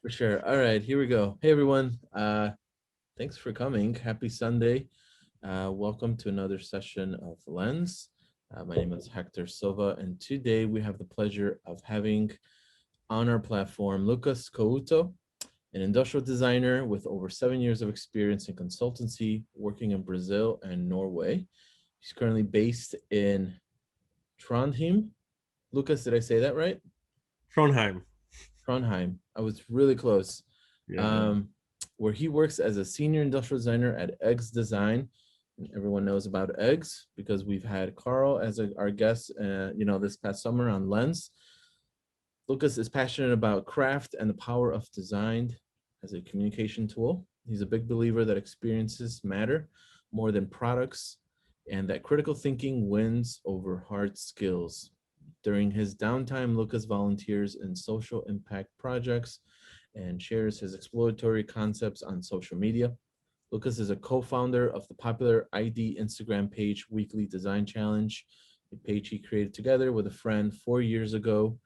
For sure. All right, here we go. Hey everyone. Thanks for coming. Happy Sunday. Welcome to another session of Lens. My name is Hector Silva, and today we have the pleasure of having on our platform Lucas Couto, an industrial designer with over 7 years of experience in consultancy, working in Brazil and Norway. He's currently based in Trondheim. Lucas, did I say that right? Trondheim. Trondheim. I was really close. Yeah. Um, where he works as a senior industrial designer at Eggs Design. And everyone knows about Eggs because we've had Carl as our guest, this past summer on Lens. Lucas is passionate about craft and the power of design as a communication tool. He's a big believer that experiences matter more than products and that critical thinking wins over hard skills. During his downtime, Lucas volunteers in social impact projects and shares his exploratory concepts on social media. Lucas is a co-founder of the popular ID Instagram page Weekly Design Challenge, a page he created together with a friend 4 years ago.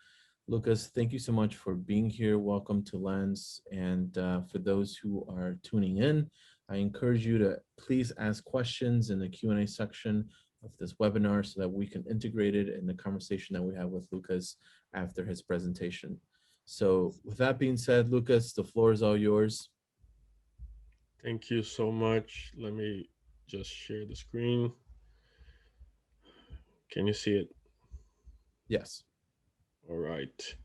Lucas, thank you so much for being here. Welcome to Lens. And for those who are tuning in, I encourage you to please ask questions in the Q&A section of this webinar so that we can integrate it in the conversation that we have with Lucas after his presentation. So with that being said, Lucas, the floor is all yours. Thank you so much. Let me just share the screen. Can you see it? Yes. All right.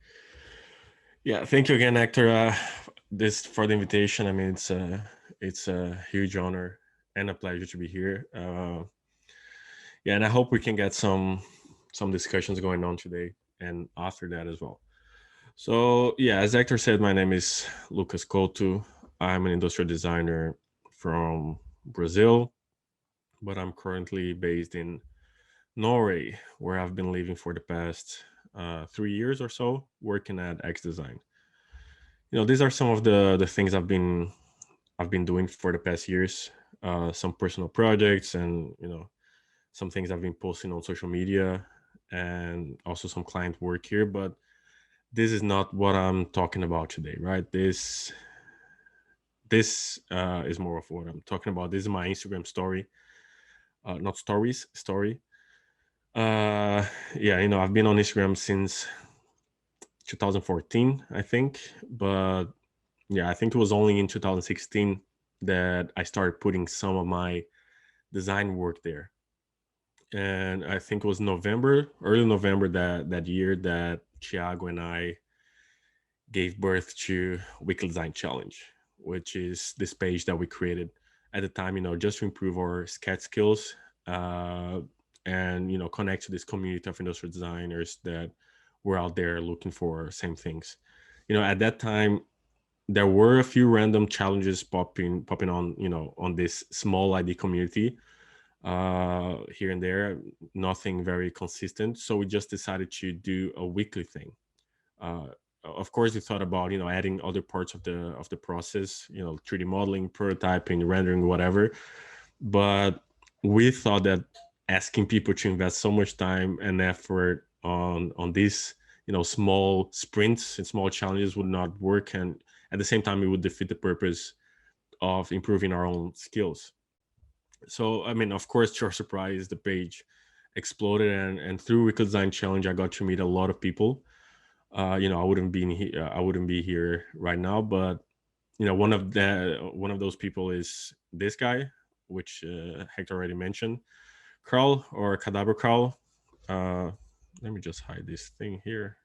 Yeah. Thank you again, Hector. This for the invitation. I mean, it's a huge honor and a pleasure to be here. Yeah, and I hope we can get some discussions going on today and after that as well. So yeah, as Hector said, my name is Lucas Couto. I'm an industrial designer from Brazil, but I'm currently based in Norway, where I've been living for the past 3 years or so, working at X Design. These are some of the things I've been doing for the past years. Some personal projects, and some things I've been posting on social media, and also some client work here. But this is not what I'm talking about today, right? This is more of what I'm talking about. This is my Instagram story, not stories, story. Yeah, I've been on Instagram since 2014, I think. But yeah, I think it was only in 2016 that I started putting some of my design work there. And I think it was November, early November that year, that Thiago and I gave birth to Weekly Design Challenge, which is this page that we created at the time, just to improve our sketch skills, uh, and connect to this community of industrial designers that were out there looking for same things. At that time, there were a few random challenges popping on, on this small ID community, here and there, nothing very consistent. So we just decided to do a weekly thing. uh, of course, we thought about adding other parts of the process, 3D modeling, prototyping, rendering, whatever. But we thought that asking people to invest so much time and effort on these small sprints and small challenges would not work, and at the same time it would defeat the purpose of improving our own skills. So I mean, of course, to our surprise, the page exploded, and through Weekly Design Challenge, I got to meet a lot of people. I wouldn't be here right now, but one of those people is this guy, which Hector already mentioned, Carl, or Cadaver Carl. uh Let me just hide this thing here.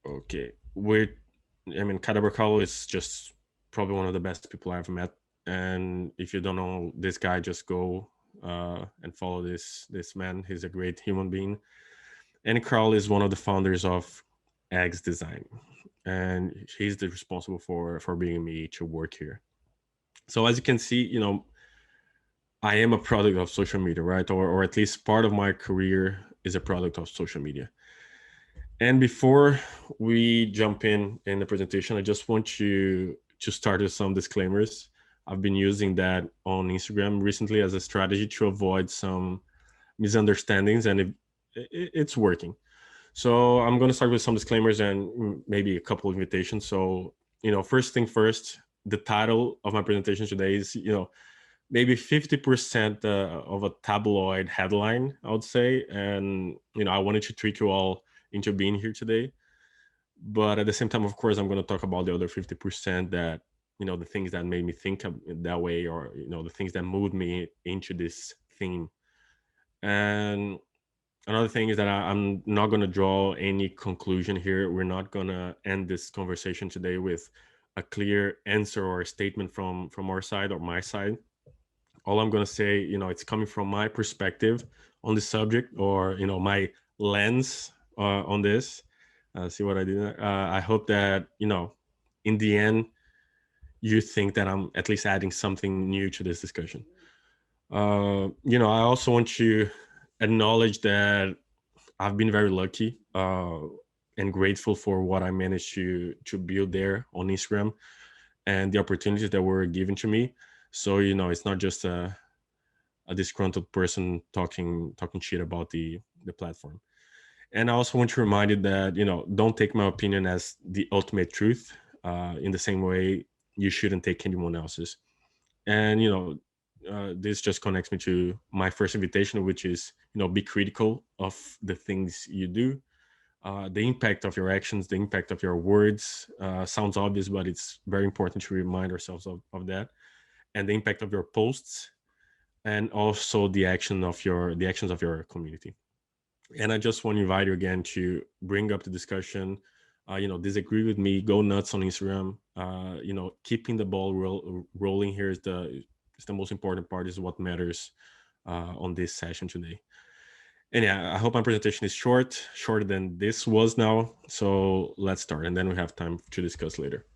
Okay, I mean, Cadaver Carl is just probably one of the best people I've met. And if you don't know this guy, just go and follow this man. He's a great human being. And Carl is one of the founders of Eggs Design, and he's the responsible for bringing me to work here. So as you can see, I am a product of social media, right? Or at least part of my career is a product of social media. And before we jump in the presentation, I just want to start with some disclaimers. I've been using that on Instagram recently as a strategy to avoid some misunderstandings, and it's working. So I'm going to start with some disclaimers and maybe a couple of invitations. So, first thing first, the title of my presentation today is, maybe 50% of a tabloid headline, I would say. And, I wanted to trick you all into being here today. But at the same time, of course, I'm going to talk about the other 50% that, the things that made me think of that way, or, the things that moved me into this theme. And another thing is that I'm not going to draw any conclusion here. We're not going to end this conversation today with a clear answer or a statement from our side or my side. All I'm going to say, it's coming from my perspective on the subject, or my lens on this. See what I did there? I hope that in the end you think that I'm at least adding something new to this discussion. I also want to acknowledge that I've been very lucky and grateful for what I managed to build there on Instagram and the opportunities that were given to me. So it's not just a disgruntled person talking shit about the platform. And I also want to remind you that don't take my opinion as the ultimate truth. In the same way, you shouldn't take anyone else's. And this just connects me to my first invitation, which is be critical of the things you do. The impact of your actions, the impact of your words sounds obvious, but it's very important to remind ourselves of that. And the impact of your posts, and also the actions of your community. And I just want to invite you again to bring up the discussion. Disagree with me, go nuts on Instagram. Keeping the ball rolling here is the most important part, is what matters on this session today. And yeah, I hope my presentation is shorter than this was now. So let's start, and then we have time to discuss later.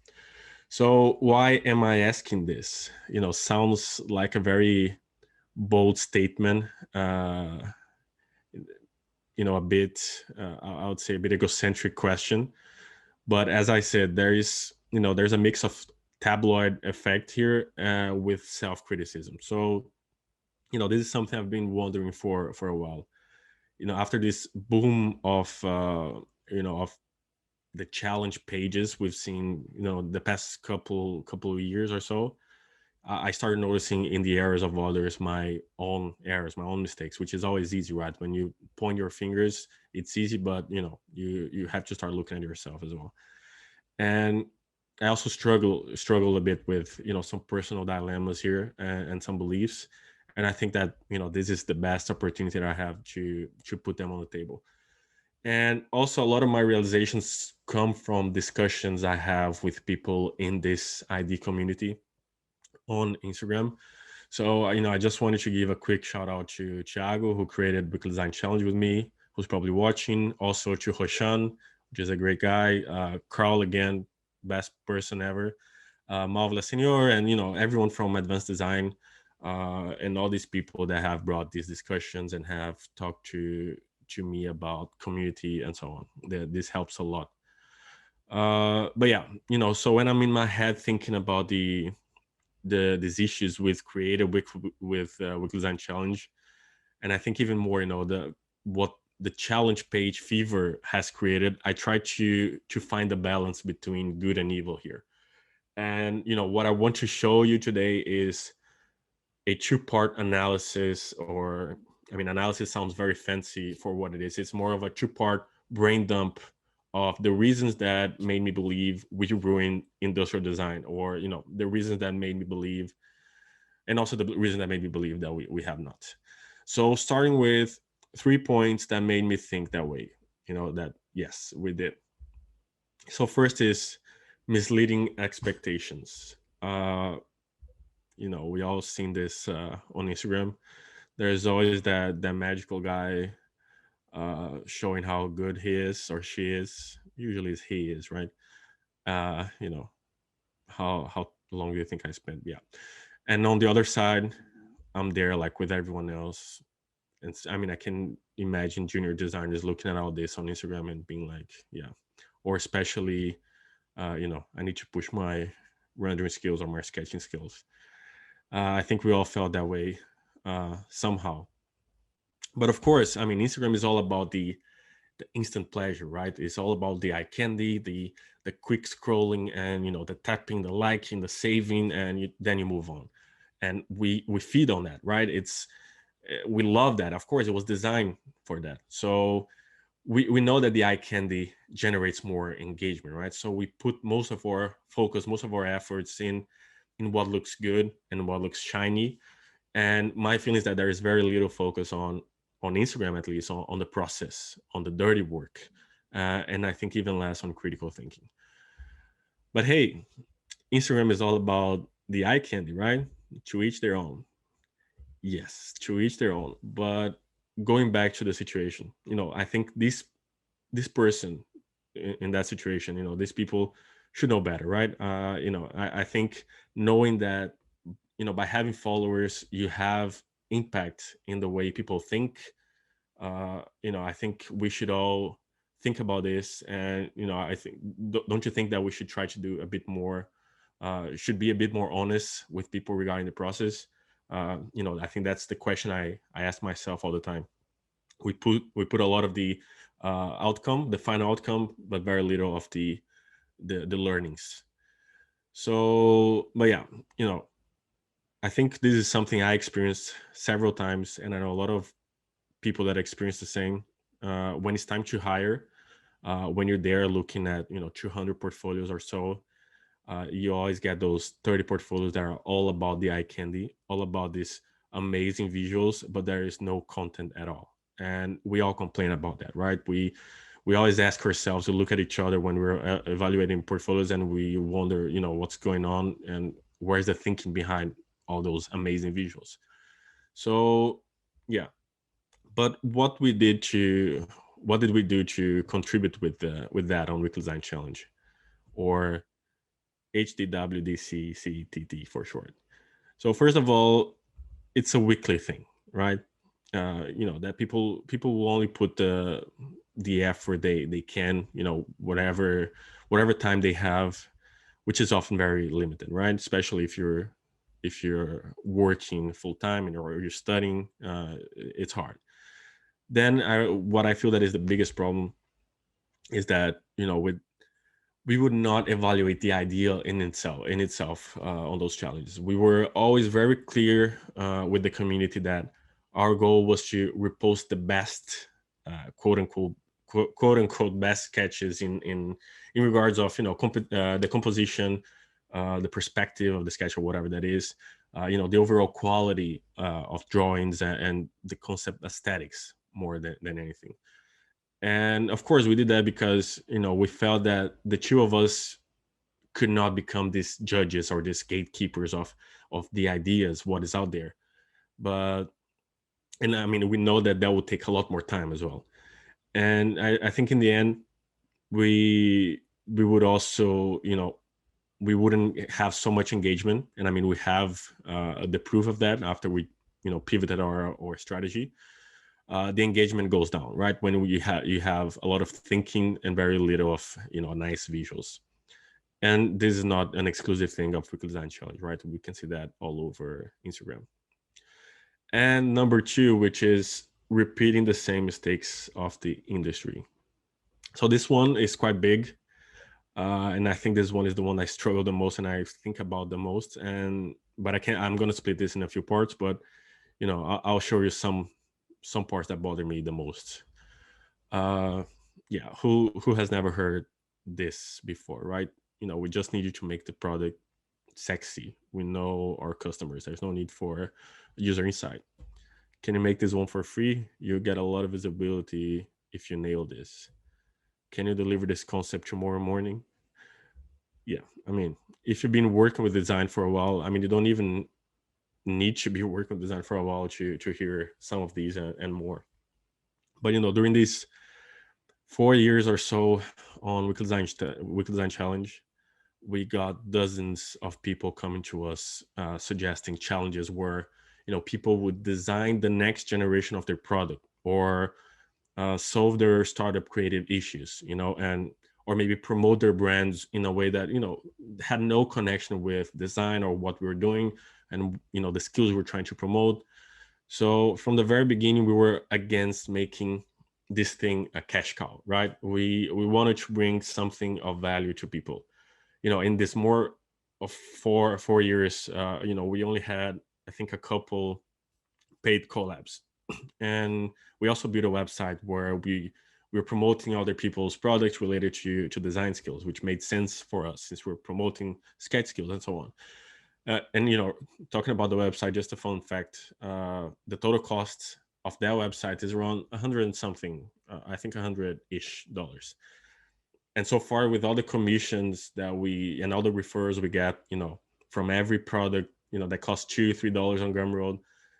So why am I asking this? Sounds like a very bold statement. A bit, I would say, a bit egocentric question. But as I said, there's a mix of tabloid effect here with self-criticism. So this is something I've been wondering for a while. After this boom of the challenge pages we've seen the past couple of years or so, I started noticing in the errors of others my own errors, my own mistakes, which is always easy, right? When you point your fingers, it's easy, but you have to start looking at yourself as well. And I also struggle a bit with some personal dilemmas here, and some beliefs. And I think that this is the best opportunity that I have to put them on the table. And also, a lot of my realizations come from discussions I have with people in this ID community on Instagram. So, I just wanted to give a quick shout out to Thiago, who created Book Design Challenge with me, who's probably watching. Also to Roshan, which is a great guy. Carl, again, best person ever. Marvelous Senior, and, everyone from Advanced Design, and all these people that have brought these discussions and have talked to me about community and so on. This helps a lot. But yeah, so when I'm in my head thinking about these issues with creative with design challenge, and I think even more what the challenge page fever has created, I try to find the balance between good and evil here. And what I want to show you today is a two-part analysis, or I mean, analysis sounds very fancy for what it is. It's more of a two-part brain dump of the reasons that made me believe we ruin industrial design, or the reasons that made me believe, and also the reason that made me believe that we have not. So starting with 3 points that made me think that way, that yes, we did. So first is misleading expectations. We all seen this on Instagram. There's always that magical guy showing how good he is or she is. Usually it's he is, right? uh you know how long do you think I spent? Yeah. And on the other side, I'm there like with everyone else. And I mean, I can imagine junior designers looking at all this on Instagram and being like, yeah. Or especially, I need to push my rendering skills or my sketching skills. I think we all felt that way somehow. But of course, I mean, Instagram is all about the the instant pleasure, right? It's all about the eye candy, the quick scrolling, and the tapping, the liking, the saving, and then you move on. And we feed on that, right? We love that. Of course, it was designed for that. So we know that the eye candy generates more engagement, right? So we put most of our focus, most of our efforts in what looks good and what looks shiny. And my feeling is that there is very little focus on Instagram, at least on the process, on the dirty work, and I think even less on critical thinking. But hey, Instagram is all about the eye candy, right? To each their own. Yes, to each their own. But going back to the situation, I think this person in that situation, these people should know better, right? I think knowing that, by having followers, you have impact in the way people think. I think we should all think about this, and I think, don't you think that we should try to do a bit more, should be a bit more honest with people regarding the process? I think that's the question I ask myself all the time. We put a lot of the outcome, the final outcome, but very little of the learnings. So, but yeah, you know, I think this is something I experienced several times, and I know a lot of people that experience the same. When it's time to hire, when you're there looking at 200 portfolios or so, you always get those 30 portfolios that are all about the eye candy, all about these amazing visuals, but there is no content at all. And we all complain about that, right? We always ask ourselves to look at each other when we're evaluating portfolios, and we wonder, what's going on and where's the thinking behind all those amazing visuals. So, yeah. But what did we do to contribute with that on Weekly Design Challenge, or HDWDCCTT for short? So first of all, it's a weekly thing, right? That people will only put the effort they can, whatever time they have, which is often very limited, right? Especially if you're working full time and or you're studying, it's hard. Then what I feel that is the biggest problem is that we would not evaluate the ideal in itself on those challenges. We were always very clear with the community that our goal was to repost the best, quote unquote best sketches in regards of the composition, the perspective of the sketch or whatever that is, the overall quality of drawings, and the concept aesthetics more than anything. And of course, we did that because we felt that the two of us could not become these judges or these gatekeepers of the ideas, what is out there. But and I mean, we know that would take a lot more time as well. And I think in the end, we would also, we wouldn't have so much engagement. And I mean, we have the proof of that after we pivoted our strategy. The engagement goes down, right? When you have a lot of thinking and very little of nice visuals. And this is not an exclusive thing of Weekly Design Challenge, right? We can see that all over Instagram. And number two, which is repeating the same mistakes of the industry. So this one is quite big, and I think this one is the one I struggle the most and I think about the most. But I'm going to split this in a few parts, but I'll show you some parts that bother me the most. uh yeah, who has never heard this before, right? We just need you to make the product sexy. We know our customers, there's no need for user insight. Can you make this one for free? You get a lot of visibility if you nail this. Can you deliver this concept tomorrow morning? Yeah, I mean, if you've been working with design for a while, I mean, you don't even need to be working with design for a while to hear some of these and more. But during these 4 years or so on Weekly Design Challenge, we got dozens of people coming to us suggesting challenges where people would design the next generation of their product, or solve their startup creative issues, and or maybe promote their brands in a way that had no connection with design or what we were doing, and the skills we we're trying to promote. So from the very beginning, we were against making this thing a cash cow, right? We wanted to bring something of value to people. In this more of 4 years, we only had, I think, a couple paid collabs. And we also built a website where we were promoting other people's products related to design skills, which made sense for us since we're promoting sketch skills and so on. And talking about the website, just a fun fact: the total cost of that website is around 100 and something, I think 100-ish dollars. And so far, with all the commissions that we and all the referrals we get, from every product, that costs $2-3 on Gumroad,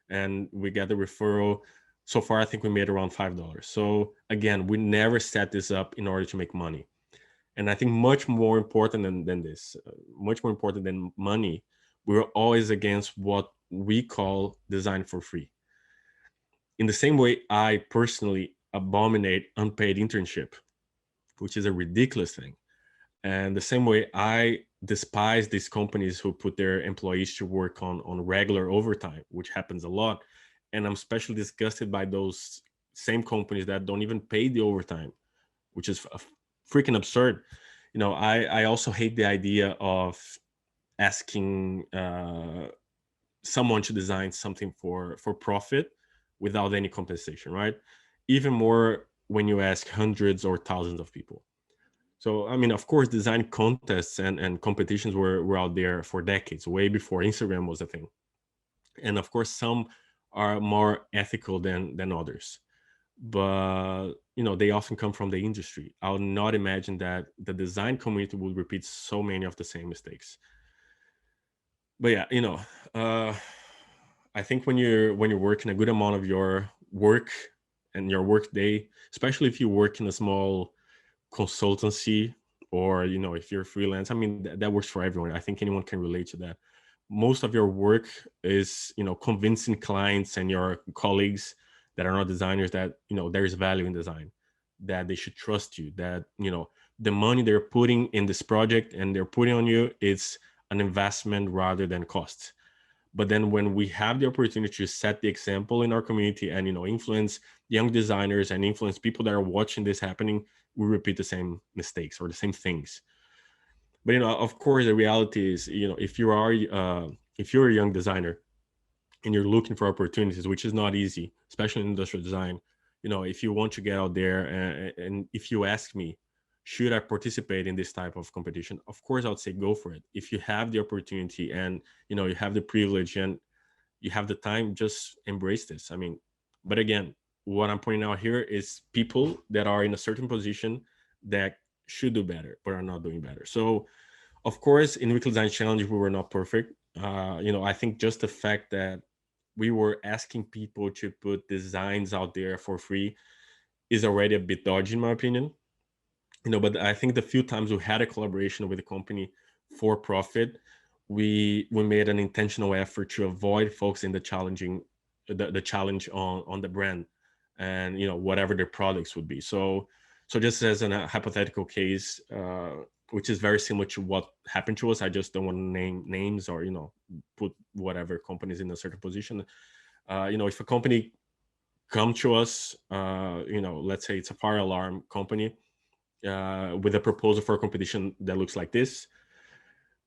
and we get the referral. So far, I think we made around $5. So again, we never set this up in order to make money. And I think much more important than this, much more important than money, we're always against what we call design for free. In the same way, I personally abominate unpaid internship, which is a ridiculous thing. And the same way, I despise these companies who put their employees to work on regular overtime, which happens a lot. And I'm especially disgusted by those same companies that don't even pay the overtime, which is freaking absurd. I also hate the idea of asking someone to design something for profit without any compensation, right? Even more when you ask hundreds or thousands of people. So, I mean, of course, design contests and competitions were out there for decades, way before Instagram was a thing. And of course, some are more ethical than others. But, they often come from the industry. I would not imagine that the design community would repeat so many of the same mistakes. But yeah, uh, I think when you're working a good amount of your work and your work day, especially if you work in a small consultancy, or if you're freelance, I mean, that works for everyone. I think anyone can relate to that. Most of your work is convincing clients and your colleagues that are not designers that there is value in design, that they should trust you, that the money they're putting in this project and they're putting on you is an investment rather than cost. But then when we have the opportunity to set the example in our community and influence young designers and influence people that are watching this happening, we repeat the same mistakes or the same things. But of course, the reality is, if you're a young designer and you're looking for opportunities, which is not easy, especially in industrial design, if you want to get out there, and if you ask me, should I participate in this type of competition? Of course, I would say go for it. If you have the opportunity and you have the privilege and you have the time, just embrace this. I mean, but again, what I'm pointing out here is people that are in a certain position that should do better but are not doing better. So of course, in Weekly Design Challenge, we were not perfect. I think just the fact that we were asking people to put designs out there for free is already a bit dodgy, in my opinion. But I think the few times we had a collaboration with a company for profit, we made an intentional effort to avoid focusing the challenge on the brand and whatever their products would be. So just as a hypothetical case, which is very similar to what happened to us, I just don't want to name names or put whatever companies in a certain position. If a company come to us, let's say it's a fire alarm company, with a proposal for a competition that looks like this,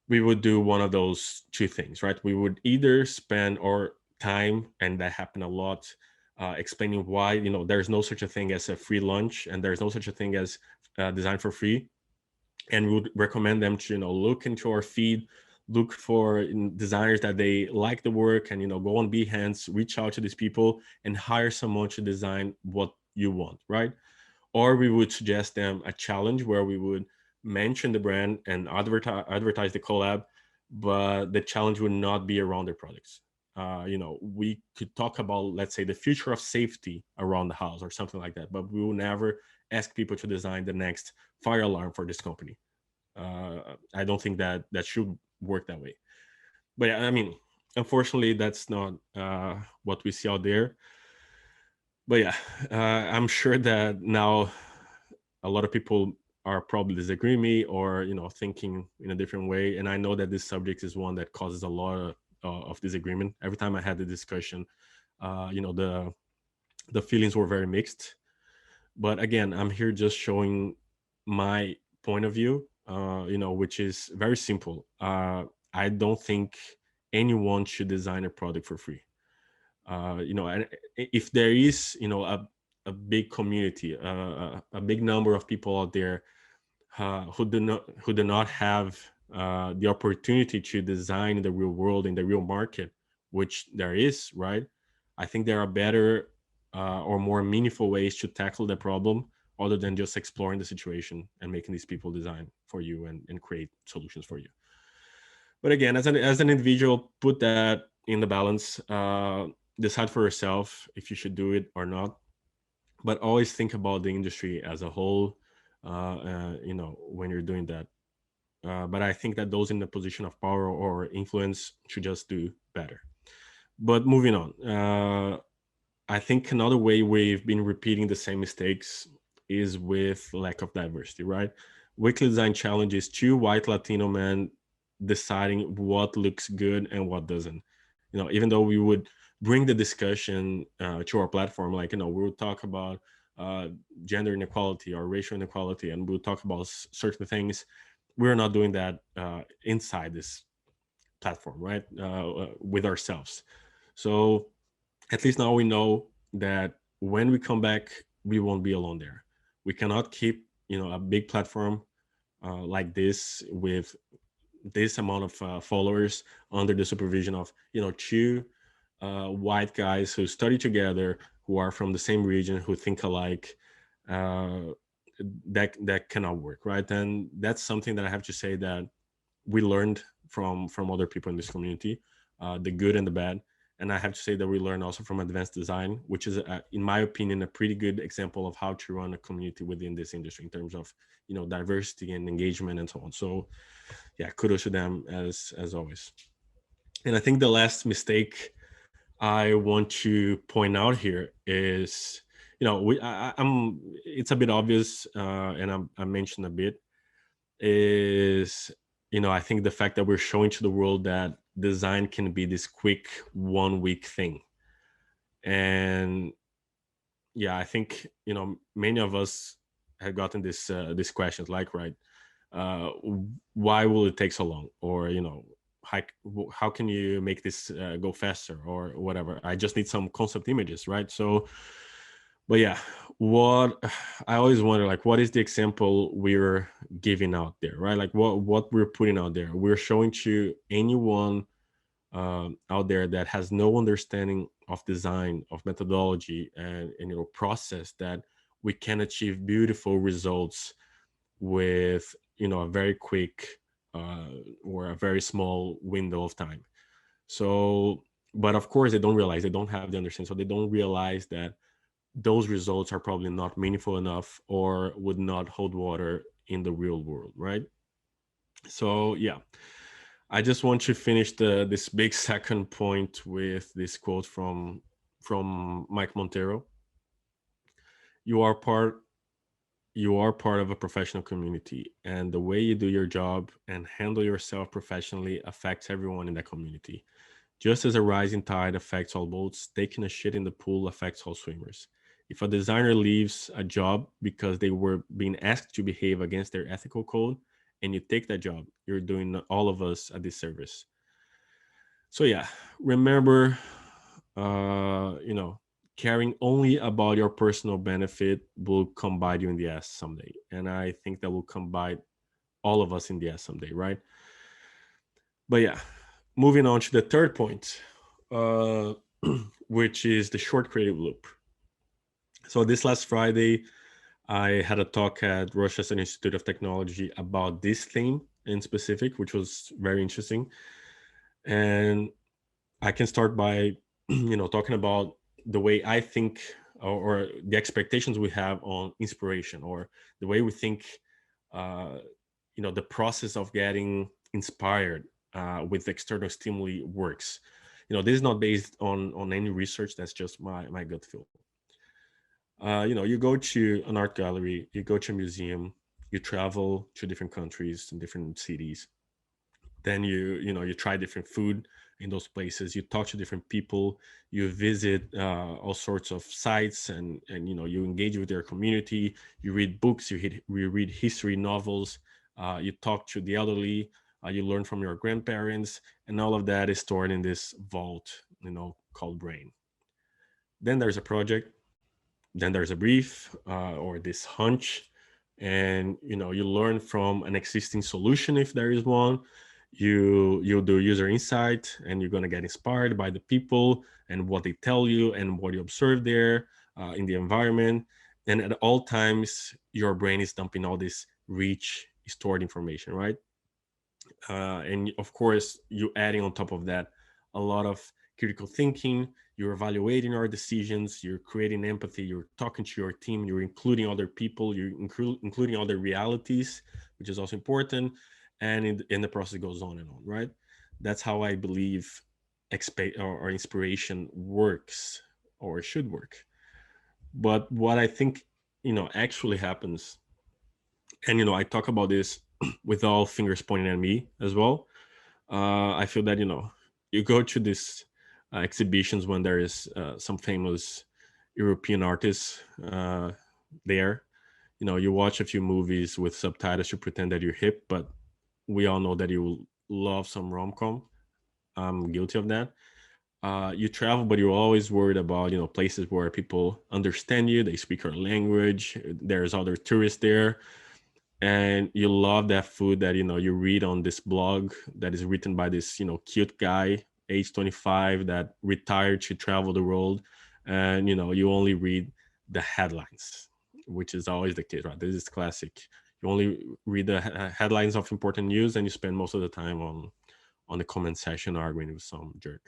we would do one of those two things, right? We would either spend our time, and that happened a lot, explaining why there's no such a thing as a free lunch and there's no such a thing as design for free, and we would recommend them to look into our feed, look for designers that they like the work, and go on Behance, reach out to these people and hire someone to design what you want, right? Or we would suggest them a challenge where we would mention the brand and advertise the collab, but the challenge would not be around their products. We could talk about, let's say, the future of safety around the house or something like that, but we will never ask people to design the next fire alarm for this company. I don't think that should work that way. But yeah, I mean, unfortunately, that's not what we see out there. But yeah, I'm sure that now a lot of people are probably disagreeing me or thinking in a different way, and I know that this subject is one that causes a lot of disagreement. Every time I had the discussion, the feelings were very mixed. But again, I'm here just showing my point of view, which is very simple. I don't think anyone should design a product for free. And if there is, a big community, a big number of people out there who do not have the opportunity to design in the real world, in the real market, which there is, right? I think there are better or more meaningful ways to tackle the problem other than just exploring the situation and making these people design for you and create solutions for you. But again, as an individual, put that in the balance. Decide for yourself if you should do it or not, but always think about the industry as a whole, when you're doing that. But I think that those in the position of power or influence should just do better. But moving on, I think another way we've been repeating the same mistakes is with lack of diversity, right? Weekly design challenge is two white Latino men deciding what looks good and what doesn't. Even though we would bring the discussion to our platform, like, we would talk about uh, gender inequality or racial inequality, and we'll talk about certain things. We're not doing that inside this platform, right? With ourselves. So at least now we know that when we come back, we won't be alone there. We cannot keep, a big platform like this with this amount of followers under the supervision of, two white guys who study together, who are from the same region, who think alike. Uh, that cannot work, right? And that's something that I have to say that we learned from other people in this community, the good and the bad. And I have to say that we learned also from advanced design, which is, in my opinion, a pretty good example of how to run a community within this industry in terms of, diversity and engagement and so on. So yeah, kudos to them as always. And I think the last mistake I want to point out here is, I'm it's a bit obvious, and I mentioned a bit, is, I think the fact that we're showing to the world that design can be this quick 1 week thing. And yeah, I think, many of us have gotten this questions like, right, uh why will it take so long, or, how, how can you make this go faster, or whatever. I just need some concept images, right? So, but yeah, what I always wonder, like, what is the example we're giving out there, right? Like, what we're putting out there. We're showing to anyone out there that has no understanding of design, of methodology, and process, that we can achieve beautiful results with, a very quick uh, or a very small window of time. So, but of course, they don't have the understanding, so they don't realize that those results are probably not meaningful enough or would not hold water in the real world, right? So yeah, I just want to finish this big second point with this quote from Mike Montero. You are part you are part of a professional community, and the way you do your job and handle yourself professionally affects everyone in that community. Just as a rising tide affects all boats, taking a shit in the pool affects all swimmers. If a designer leaves a job because they were being asked to behave against their ethical code, and you take that job, you're doing all of us a disservice. So yeah, remember, caring only about your personal benefit will come bite you in the ass someday, and I think that will come bite all of us in the ass someday, right? But yeah, moving on to the third point, uh, which is the short creative loop. So this last Friday, I had a talk at Rochester Institute of Technology about this theme in specific, which was very interesting. And I can start by, talking about the way I think, or the expectations we have on inspiration, or the way we think, uh, the process of getting inspired with external stimuli works. This is not based on any research. That's just my gut feel. You go to an art gallery, you go to a museum, you travel to different countries and different cities. Then you try different food, in those places. You talk to different people, you visit all sorts of sites, and you engage with their community. You read books, you read history novels, you talk to the elderly, you learn from your grandparents, and all of that is stored in this vault, called brain. Then there's a project, then there's a brief, or this hunch, and you learn from an existing solution if there is one. You'll do user insight, and you're going to get inspired by the people and what they tell you and what you observe there in the environment. And at all times your brain is dumping all this rich stored information, right? And of course, you adding on top of that a lot of critical thinking. You're evaluating our decisions, you're creating empathy, you're talking to your team, you're including other people, you're including other realities, which is also important. And in the process goes on and on, right? That's how I believe or inspiration works, or should work. But what I think actually happens, and I talk about this with all fingers pointing at me as well. I feel that you go to these exhibitions when there is some famous European artists there. You watch a few movies with subtitles to pretend that you're hip, but we all know that you love some rom com. I'm guilty of that. You travel, but you're always worried about places where people understand you, they speak your language. There's other tourists there, and you love that food that you read on this blog that is written by this cute guy, age 25, that retired to travel the world. And you only read the headlines, which is always the case, right? This is classic. You only read the headlines of important news, and you spend most of the time on the comment section arguing with some jerk.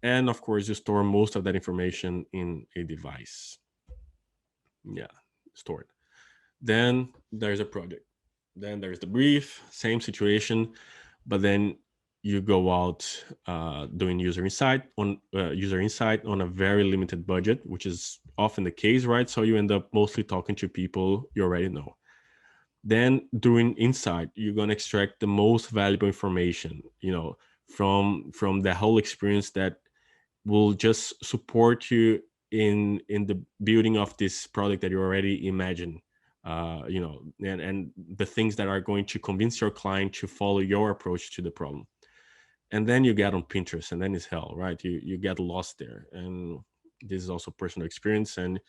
And of course, you store most of that information in a device. Yeah, stored. Then there's a project. Then there's the brief, same situation, but then you go out doing user insight on a very limited budget, which is often the case, right? So you end up mostly talking to people you already know. Then during insight, you're gonna extract the most valuable information, from the whole experience that will just support you in the building of this product that you already imagine, and the things that are going to convince your client to follow your approach to the problem. And then you get on Pinterest, and then it's hell, right? You get lost there. And this is also personal experience. And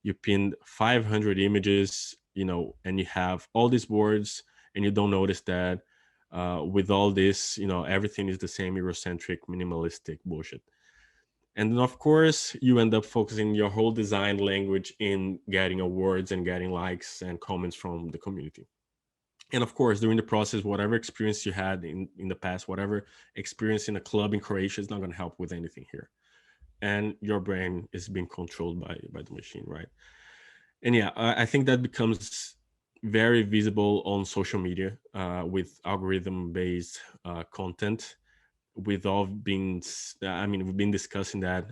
you pin 500 images, and you have all these words, and you don't notice that with all this, everything is the same Eurocentric minimalistic bullshit. And then of course you end up focusing your whole design language in getting awards and getting likes and comments from the community. And of course, during the process, whatever experience you had in the past, whatever experience in a club in Croatia is not going to help with anything here. And your brain is being controlled by the machine, right? And yeah, I think that becomes very visible on social media with algorithm based content. With all being, I mean, we've been discussing that.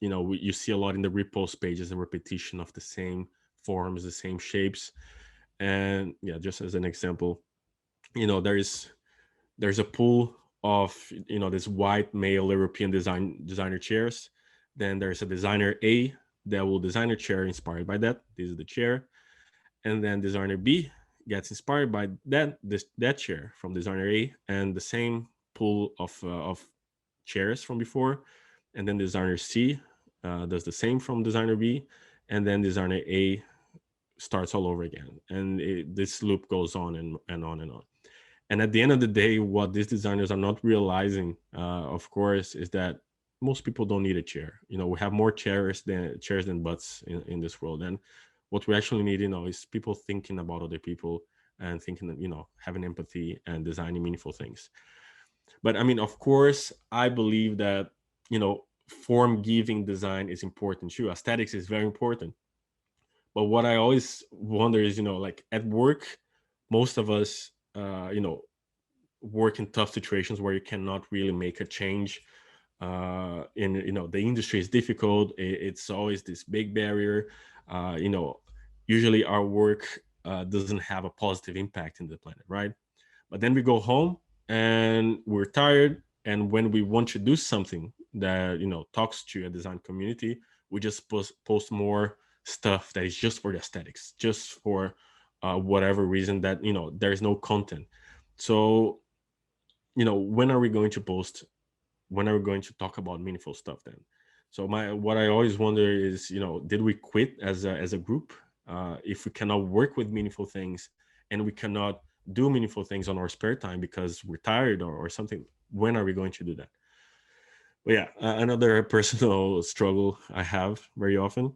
You see a lot in the repost pages, the repetition of the same forms, the same shapes. And yeah, just as an example, there's a pool of this white male European designer chairs. Then there's a designer A that will design a chair inspired by that. This is the chair. And then designer B gets inspired by that chair from designer A, and the same pool of chairs from before. And then designer C does the same from designer B, and then designer A starts all over again. And this loop goes on and on and on. And at the end of the day, what these designers are not realizing, of course, is that most people don't need a chair. We have more chairs than butts in this world. And what we actually need, is people thinking about other people and thinking, having empathy and designing meaningful things. But I mean, of course, I believe that, form giving design is important too. Aesthetics is very important. But what I always wonder is, like at work, most of us, work in tough situations where you cannot really make a change. In the industry is difficult. It's always this big barrier. uh, you know Usually our work doesn't have a positive impact in the planet, right? But then we go home and we're tired, And when we want to do something that talks to a design community, we just post more stuff that is just for the aesthetics, just for whatever reason that there is no content. So when are we going to post? When are we going to talk about meaningful stuff then? So what I always wonder is, did we quit as a group if we cannot work with meaningful things, and we cannot do meaningful things on our spare time because we're tired or something? When are we going to do that? But yeah, another personal struggle I have very often.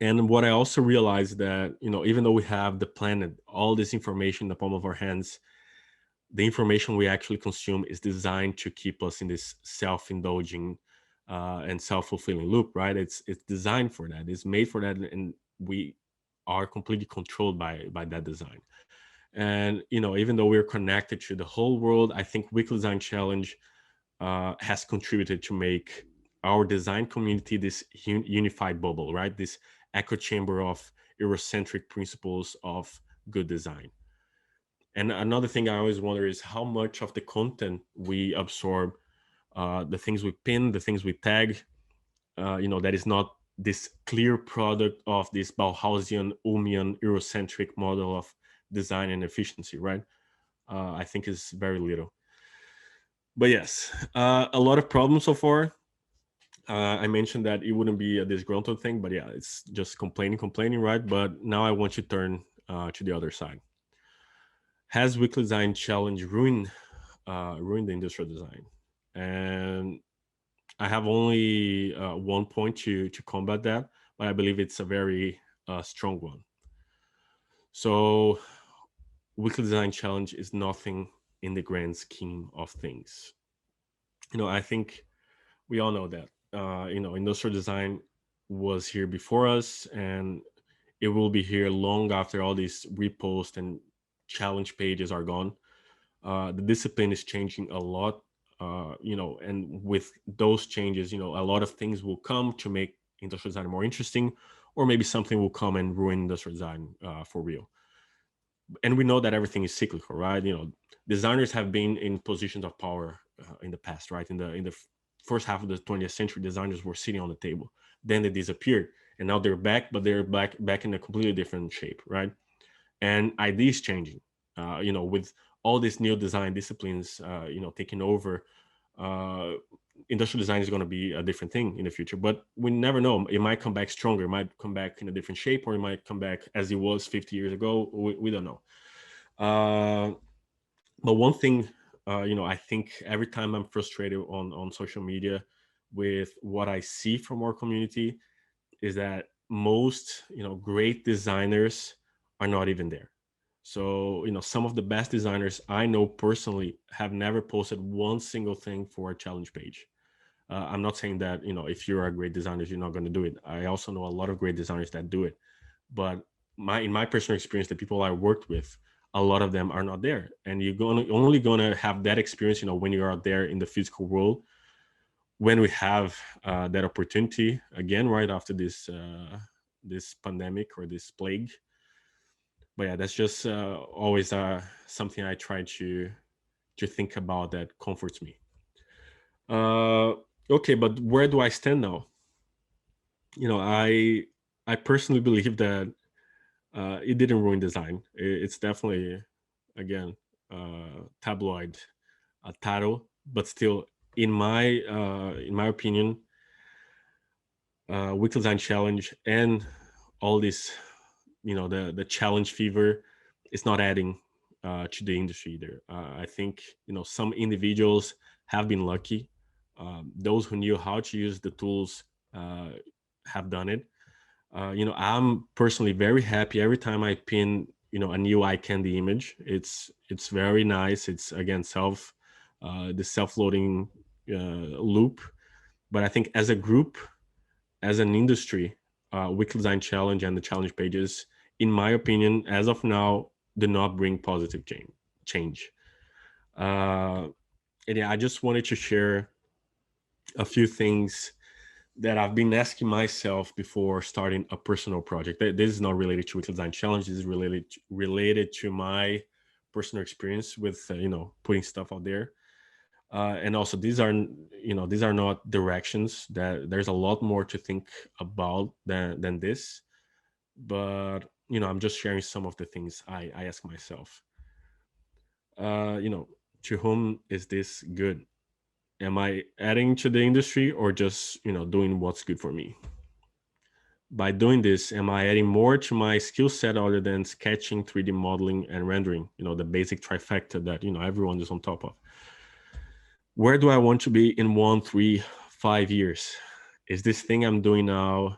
And what I also realized that, even though we have the planet, all this information in the palm of our hands, the information we actually consume is designed to keep us in this self-indulging and self-fulfilling loop, right? It's designed for that. It's made for that, and we are completely controlled by that design. And even though we're connected to the whole world, I think Weekly Design Challenge has contributed to make our design community this unified bubble, right? This echo chamber of Eurocentric principles of good design. And another thing I always wonder is how much of the content we absorb, the things we pin, the things we tag, that is not this clear product of this Bauhausian, Ulmian, Eurocentric model of design and efficiency, right? I think is very little. But yes, a lot of problems so far. I mentioned that it wouldn't be a disgruntled thing, but yeah, it's just complaining, right? But now I want you to turn to the other side. Has Weekly Design Challenge ruined the industrial design? And I have only one point to combat that, but I believe it's a very strong one. So, Weekly Design Challenge is nothing in the grand scheme of things. I think we all know that. Industrial design was here before us, and it will be here long after all these reposts and challenge pages are gone. The discipline is changing a lot, and with those changes, a lot of things will come to make industrial design more interesting, or maybe something will come and ruin industrial design for real. And we know that everything is cyclical, right? Designers have been in positions of power in the past, right? In the first half of the 20th century, designers were sitting on the table. Then they disappeared, and now they're back, but they're back in a completely different shape, right? And ideas changing. With all these new design disciplines, taking over, uh, industrial design is going to be a different thing in the future. But we never know. It might come back stronger. It might come back in a different shape, or it might come back as it was 50 years ago. We don't know. Uh, but one thing, I think every time I'm frustrated on social media with what I see from our community is that most great designers are not even there. So some of the best designers I know personally have never posted one single thing for a challenge page. I'm not saying that if you're a great designer you're not going to do it. I also know a lot of great designers that do it, but in my personal experience, the people I worked with, a lot of them are not there, and you're only gonna have that experience when you're out there in the physical world, when we have that opportunity again right after this pandemic or this plague. But yeah, that's just always something I try to think about that comforts me. uh okay, but where do I stand now? I personally believe that it didn't ruin design. It's definitely, again, tabloid title, but still, in my opinion, Weekly Design Challenge and all this, the challenge fever, is not adding to the industry either. I think some individuals have been lucky. Those who knew how to use the tools uh, have done it. I'm personally very happy every time I pin a new eye candy image. It's very nice. It's again the self-loading loop. But I think as a group, as an industry, Weekly Design Challenge and the challenge pages, in my opinion, as of now, do not bring positive change. uh, and yeah, I just wanted to share a few things that I've been asking myself before starting a personal project. This is not related to Weekly Design Challenge. This is related to my personal experience with putting stuff out there. And also, these are not directions. That there's a lot more to think about than this. But I'm just sharing some of the things I ask myself. To whom is this good? Am I adding to the industry, or just doing what's good for me? By doing this, am I adding more to my skill set other than sketching, 3D modeling, and rendering? The basic trifecta that everyone is on top of. Where do I want to be in 1, 3, 5 years? Is this thing I'm doing now?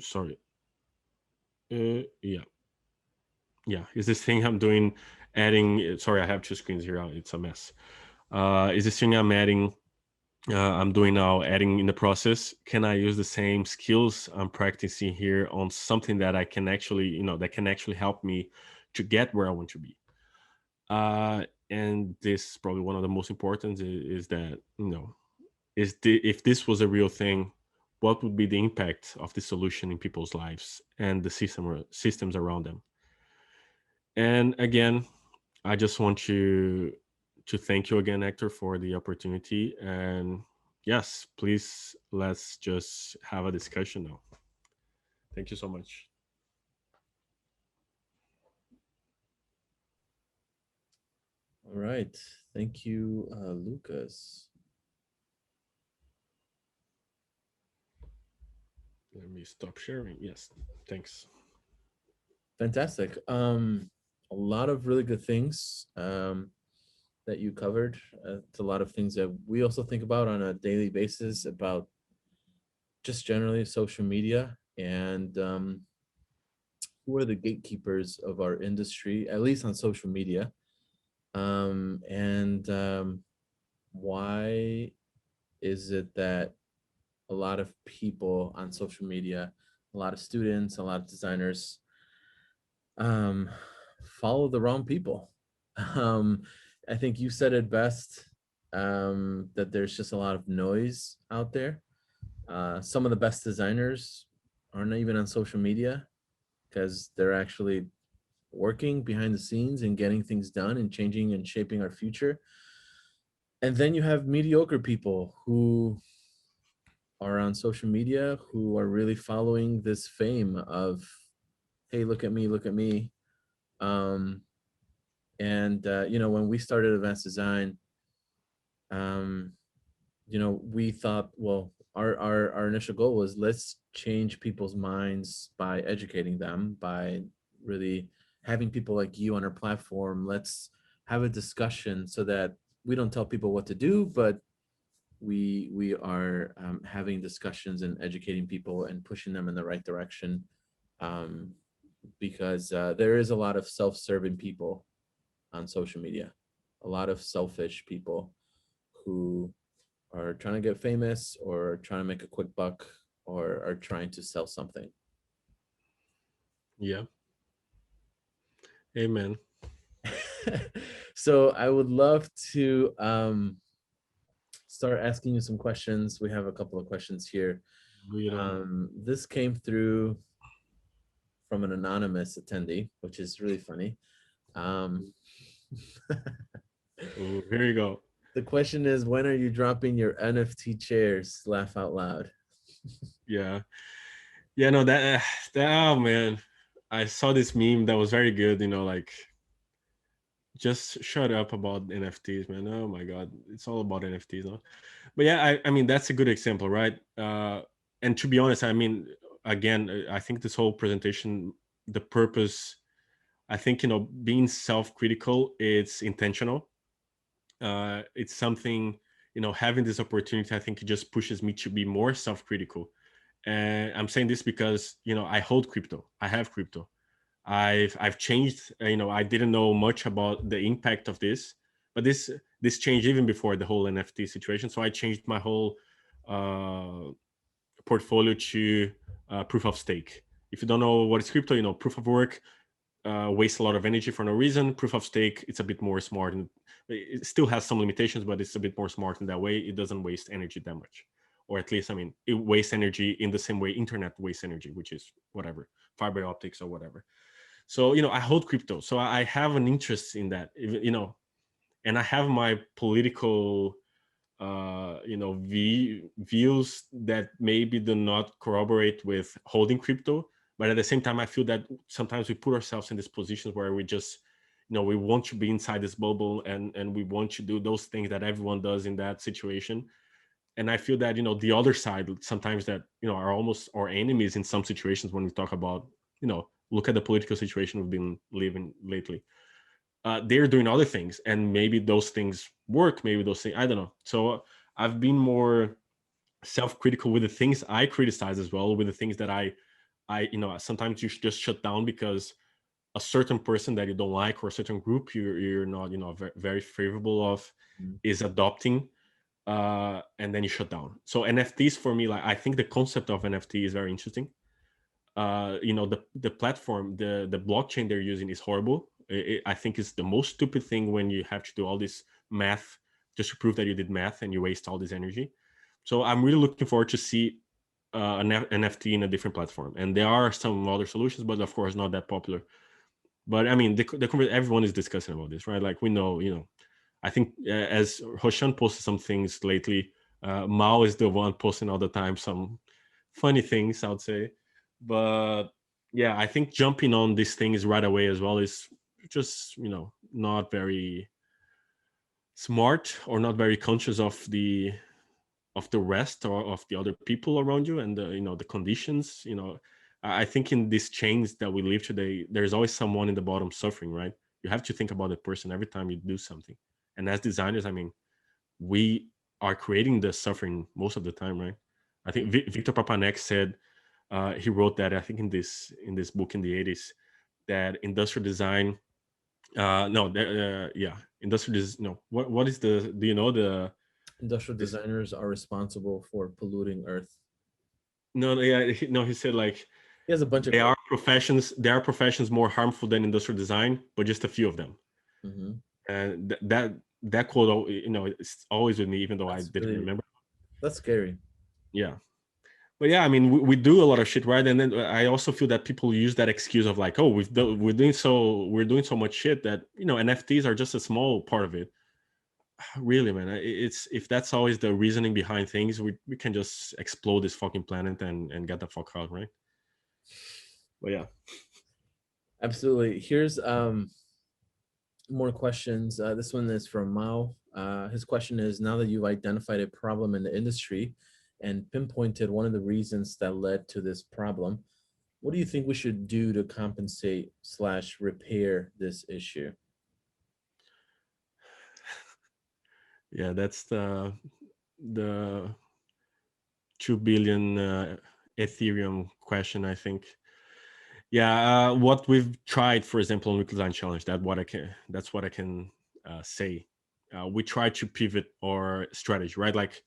Sorry. Yeah, yeah. Is this thing I'm doing adding? Sorry, I have two screens here. It's a mess. Is this thing I'm doing now adding in the process? Can I use the same skills I'm practicing here on something that I can actually, that can actually help me to get where I want to be? And this is probably one of the most important is that, if this was a real thing, what would be the impact of the solution in people's lives and the systems around them? And again, I just want to thank you again, Hector, for the opportunity. And yes, please, let's just have a discussion now. Thank you so much. All right. Thank you, Lucas. Let me stop sharing. Yes, thanks. Fantastic. A lot of really good things that you covered. It's a lot of things that we also think about on a daily basis about just generally social media and who are the gatekeepers of our industry, at least on social media, and why is it that a lot of people on social media, a lot of students, a lot of designers, um, follow the wrong people. Um, I think you said it best, that there's just a lot of noise out there. Some of the best designers aren't even on social media because they're actually working behind the scenes and getting things done and changing and shaping our future. And then you have mediocre people who are on social media who are really following this fame of, hey, look at me, look at me. Um, and when we started advanced design, um, we thought, well, our initial goal was, let's change people's minds by educating them, by really having people like you on our platform. Let's have a discussion so that we don't tell people what to do, but we are having discussions and educating people and pushing them in the right direction, um, because there is a lot of self-serving people on social media, a lot of selfish people who are trying to get famous or trying to make a quick buck or are trying to sell something. Yeah. Amen. So I would love to start asking you some questions. We have a couple of questions here. You know. This came through from an anonymous attendee, which is really funny. Um, Ooh, here you go. the question is, when are you dropping your NFT chairs? Laugh out loud. Yeah. Yeah. No, oh man, I saw this meme that was very good. Like, just shut up about NFTs, man. Oh my god, it's all about NFTs, no? But yeah, I mean that's a good example, right? And to be honest, I mean, again, I think this whole presentation, the purpose, I think being self-critical, it's intentional. It's something, having this opportunity, I think it just pushes me to be more self-critical. And I'm saying this because I hold crypto, I have crypto. I've changed. I didn't know much about the impact of this, but this changed even before the whole NFT situation. So I changed my whole uh, portfolio to proof of stake. If you don't know what is crypto, proof of work wastes a lot of energy for no reason. Proof of stake, it's a bit more smart, and it still has some limitations, but it's a bit more smart in that way. It doesn't waste energy that much, or at least, I mean, it wastes energy in the same way internet wastes energy, which is whatever, fiber optics or whatever. So I hold crypto, so I have an interest in that. and I have my political views that maybe do not corroborate with holding crypto, but at the same time I feel that sometimes we put ourselves in these positions where we just, we want to be inside this bubble, and we want to do those things that everyone does in that situation. And I feel that, the other side sometimes that, are almost our enemies in some situations when we talk about, look at the political situation we've been living lately. They're doing other things, and maybe those things work, maybe those things, I don't know. So I've been more self-critical with the things I criticize, as well with the things that I sometimes you should just shut down because a certain person that you don't like, or a certain group you're not, very favorable of, Mm. is adopting, and then you shut down. So NFTs for me, like, I think the concept of NFT is very interesting. The platform, the blockchain they're using is horrible. I think it's the most stupid thing when you have to do all this math just to prove that you did math and you waste all this energy. So I'm really looking forward to see an NFT in a different platform. And there are some other solutions, but of course not that popular. But I mean, everyone is discussing about this, right? Like, we know, I think, as Hoshan posted some things lately, Mao is the one posting all the time some funny things, I would say. But yeah, I think jumping on these things right away as well is just, not very smart, or not very conscious of the rest, or of the other people around you, and the conditions. I think in these chains that we live today, there's always someone in the bottom suffering, right? You have to think about the person every time you do something. And as designers, I mean, we are creating the suffering most of the time, right? I think Victor Papanek said, he wrote that, I think, in this book in the 80s, that industrial design, no, yeah, industrial design, no, what is the, do you know the Industrial this? designers are responsible for polluting Earth. No, no, yeah, no, he said, like, He has a bunch of there are quotes. professions more harmful than industrial design, but just a few of them. Hmm. And that quote, it's always with me, even though I That's didn't really remember. that's scary. Yeah. But yeah, I mean, we do a lot of shit, right? And then I also feel that people use that excuse of, like, oh, we're doing so much shit that, NFTs are just a small part of it. Really, man, it's, if that's always the reasoning behind things, we can just explode this fucking planet and get the fuck out, right? But yeah. Absolutely. Here's more questions. This one is from Mao. His question is: now that you've identified a problem in the industry and pinpointed one of the reasons that led to this problem, what do you think we should do to compensate slash repair this issue? Yeah, that's the 2 billion Ethereum question, I think. Yeah, what we've tried, for example, on Weekly Design Challenge, that's what I can say. We try to pivot our strategy, right? Like,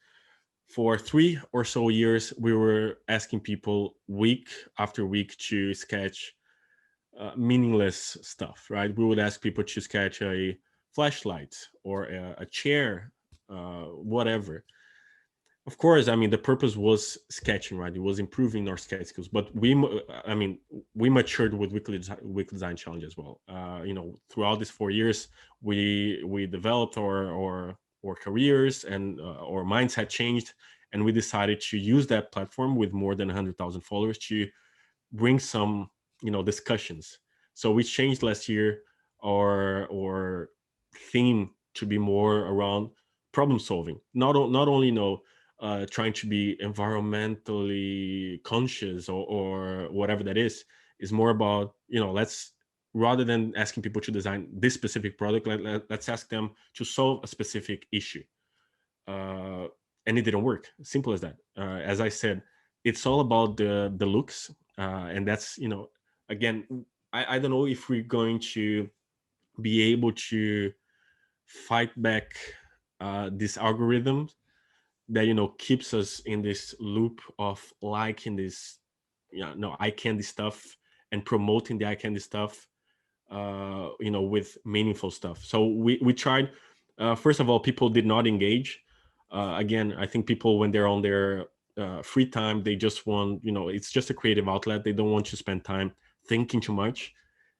for 3 or so years, we were asking people week after week to sketch meaningless stuff, right? We would ask people to sketch a flashlight, or a chair, whatever. Of course, I mean, the purpose was sketching, right? It was improving our sketch skills. But I mean, we matured with weekly design challenge as well. Throughout these 4 years, we developed our careers, and our mindset changed, and we decided to use that platform with more than 100,000 followers to bring some, discussions. So we changed last year our theme to be more around problem solving, not only, trying to be environmentally conscious, or whatever that is more about, let's, rather than asking people to design this specific product, let's ask them to solve a specific issue. uh, and it didn't work. Simple as that. As I said, it's all about the looks, and that's, again, I don't know if we're going to be able to fight back this algorithm that, keeps us in this loop of liking this, eye candy stuff, and promoting the eye candy stuff, with meaningful stuff. So we tried. First of all, people did not engage. Again, I think people, when they're on their free time, they just want, it's just a creative outlet. They don't want to spend time thinking too much.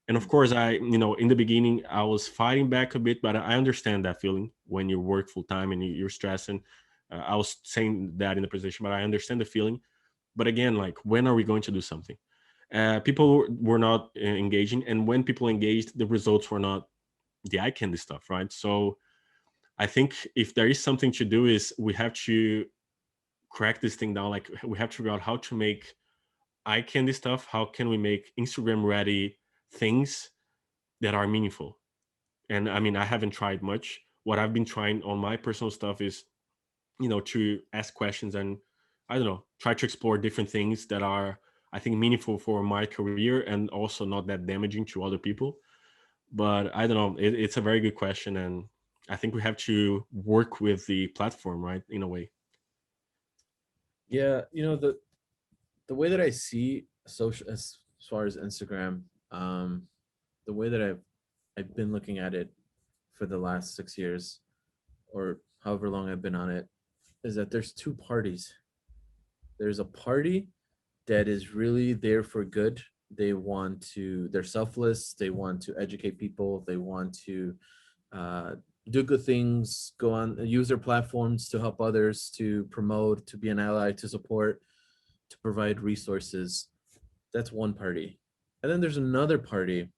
And of course, in the beginning, I was fighting back a bit, but I understand that feeling when you work full time and you're stressing. I was saying that in the presentation, but I understand the feeling. But again, like, when are we going to do something? People were not engaging, and when people engaged, the results were not the eye candy stuff, right? So I think if there is something to do, is we have to crack this thing down. Like, we have to figure out how to make eye candy stuff. How can we make Instagram ready things that are meaningful? And I mean, I haven't tried much. What I've been trying on my personal stuff is, to ask questions and, I don't know, try to explore different things that are, I think, meaningful for my career and also not that damaging to other people. But I don't know, it's a very good question, and I think we have to work with the platform, right, in a way. Yeah, the way that I see social, as far as Instagram, the way that I've been looking at it for the last 6 years, or however long I've been on it, is that there's two parties. There's a party that is really there for good. They're selfless. They want to educate people. They want to uh, do good things, go on, use their platforms to help others, to promote, to be an ally, to support, to provide resources. That's one party. And then there's another party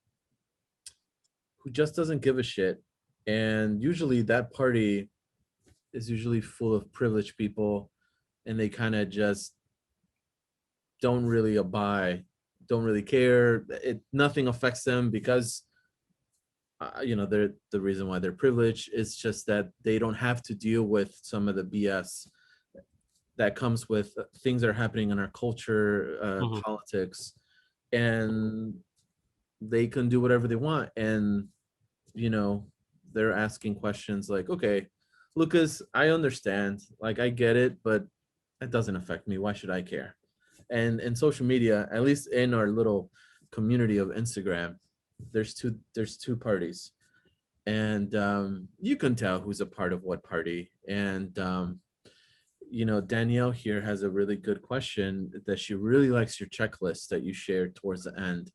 who just doesn't give a shit. And usually that party is usually full of privileged people, and they kind of just don't really abide, don't really care. Nothing affects them because they're the reason why they're privileged. It's just that they don't have to deal with some of the BS that comes with things that are happening in our culture, Hmm. politics, and they can do whatever they want. And you know they're asking questions like, okay, Lucas, I understand, like, I get it, but it doesn't affect me. Why should I care? And in social media, at least in our little community of Instagram, there's two parties, and you can tell who's a part of what party. And Danielle here has a really good question, that she really likes your checklist that you shared towards the end.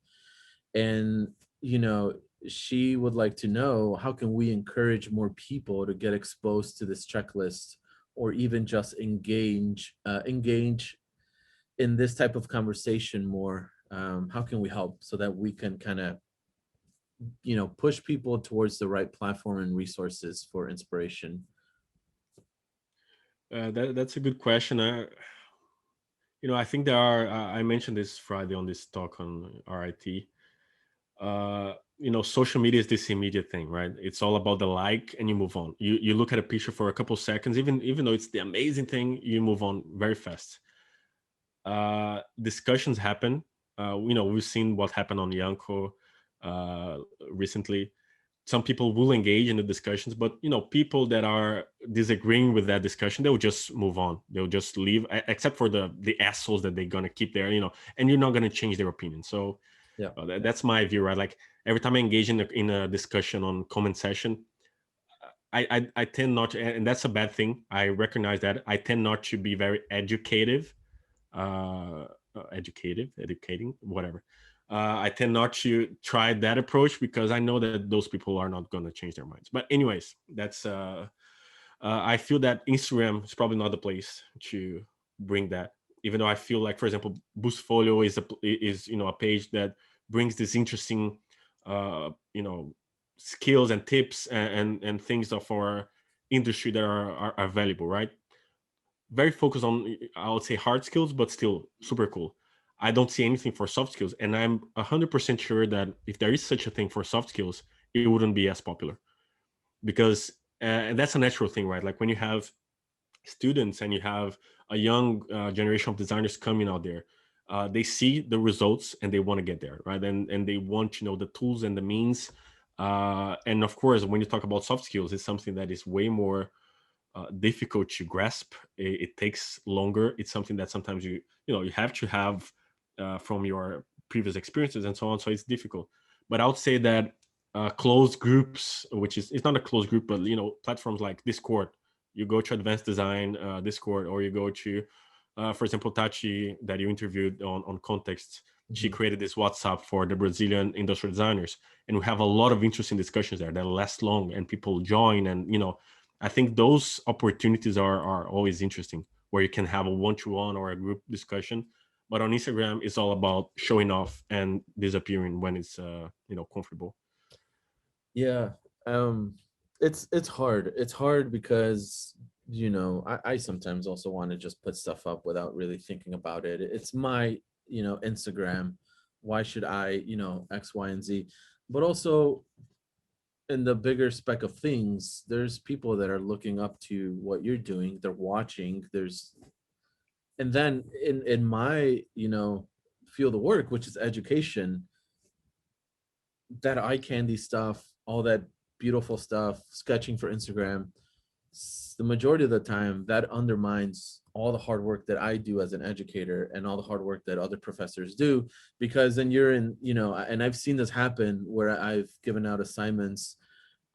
And you know she would like to know, how can we encourage more people to get exposed to this checklist, or even just engage in this type of conversation more. How can we help so that we can kind of push people towards the right platform and resources for inspiration? That's a good question. I think there are. I mentioned this Friday on this talk on RIT. Social media is this immediate thing, right? It's all about the like, and you move on. You look at a picture for a couple seconds, even though it's the amazing thing, you move on very fast. Discussions happen. We've seen what happened on Yanko uh, recently. Some people will engage in the discussions, but people that are disagreeing with that discussion, they'll just move on. They'll just leave, except for the assholes that they're gonna keep there. And you're not gonna change their opinion. So Yeah. that's my view, right? Like, every time I engage in a discussion on comment session, I tend not to, and that's a bad thing. I recognize that. I tend not to be very educative, educating, whatever. I tend not to try that approach because I know that those people are not going to change their minds. But anyways, that's I feel that Instagram is probably not the place to bring that. Even though I feel like, for example, Boostfolio is a page that brings this interesting uh, you know skills and tips and things of our industry that are valuable, right? Very focused on, I would say, hard skills, but still super cool. I don't see anything for soft skills, and I'm 100% sure that if there is such a thing for soft skills, it wouldn't be as popular, because and that's a natural thing, right? Like, when you have students and you have a young generation of designers coming out there, they see the results and they want to get there, right? And they want the tools and the means. And of course, when you talk about soft skills, it's something that is way more difficult to grasp. It takes longer. It's something that sometimes you have to have from your previous experiences and so on. So it's difficult. But I would say that closed groups, which is, it's not a closed group, but platforms like Discord. You go to Advanced Design Discord, or you go to, for example, Tachi that you interviewed on Context. she Mhm. created this WhatsApp for the Brazilian industrial designers, and we have a lot of interesting discussions there that last long, and people join. And I think those opportunities are always interesting, where you can have a one-to-one or a group discussion. But on Instagram, it's all about showing off and disappearing when it's comfortable. Yeah. Um it's hard. It's hard because I sometimes also want to just put stuff up without really thinking about it. It's my, Instagram. Why should I, X, Y, and Z? But also in the bigger spec of things, there's people that are looking up to what you're doing. They're watching. And then in my, field of work, which is education, that eye candy stuff, all that beautiful stuff, sketching for Instagram, the majority of the time that undermines all the hard work that I do as an educator and all the hard work that other professors do. Because then you're in, and I've seen this happen where I've given out assignments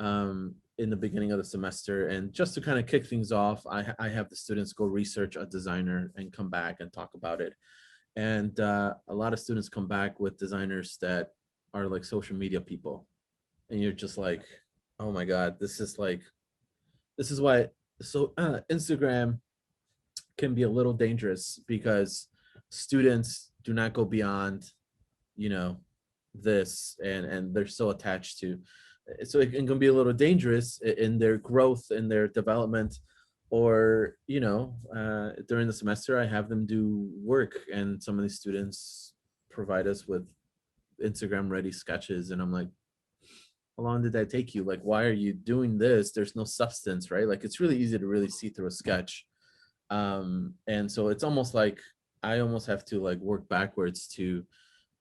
in the beginning of the semester, and just to kind of kick things off, I have the students go research a designer and come back and talk about it. And a lot of students come back with designers that are like social media people, and you're just like, oh my god, this is why. So Instagram can be a little dangerous because students do not go beyond, you know this, and they're so attached to, so it can be a little dangerous in their growth, in their development. Or during the semester I have them do work, and some of these students provide us with Instagram ready sketches, and I'm like, how long did that take you? Like, why are you doing this? There's no substance, right? Like, it's really easy to really see through a sketch. And so it's almost like I almost have to like work backwards to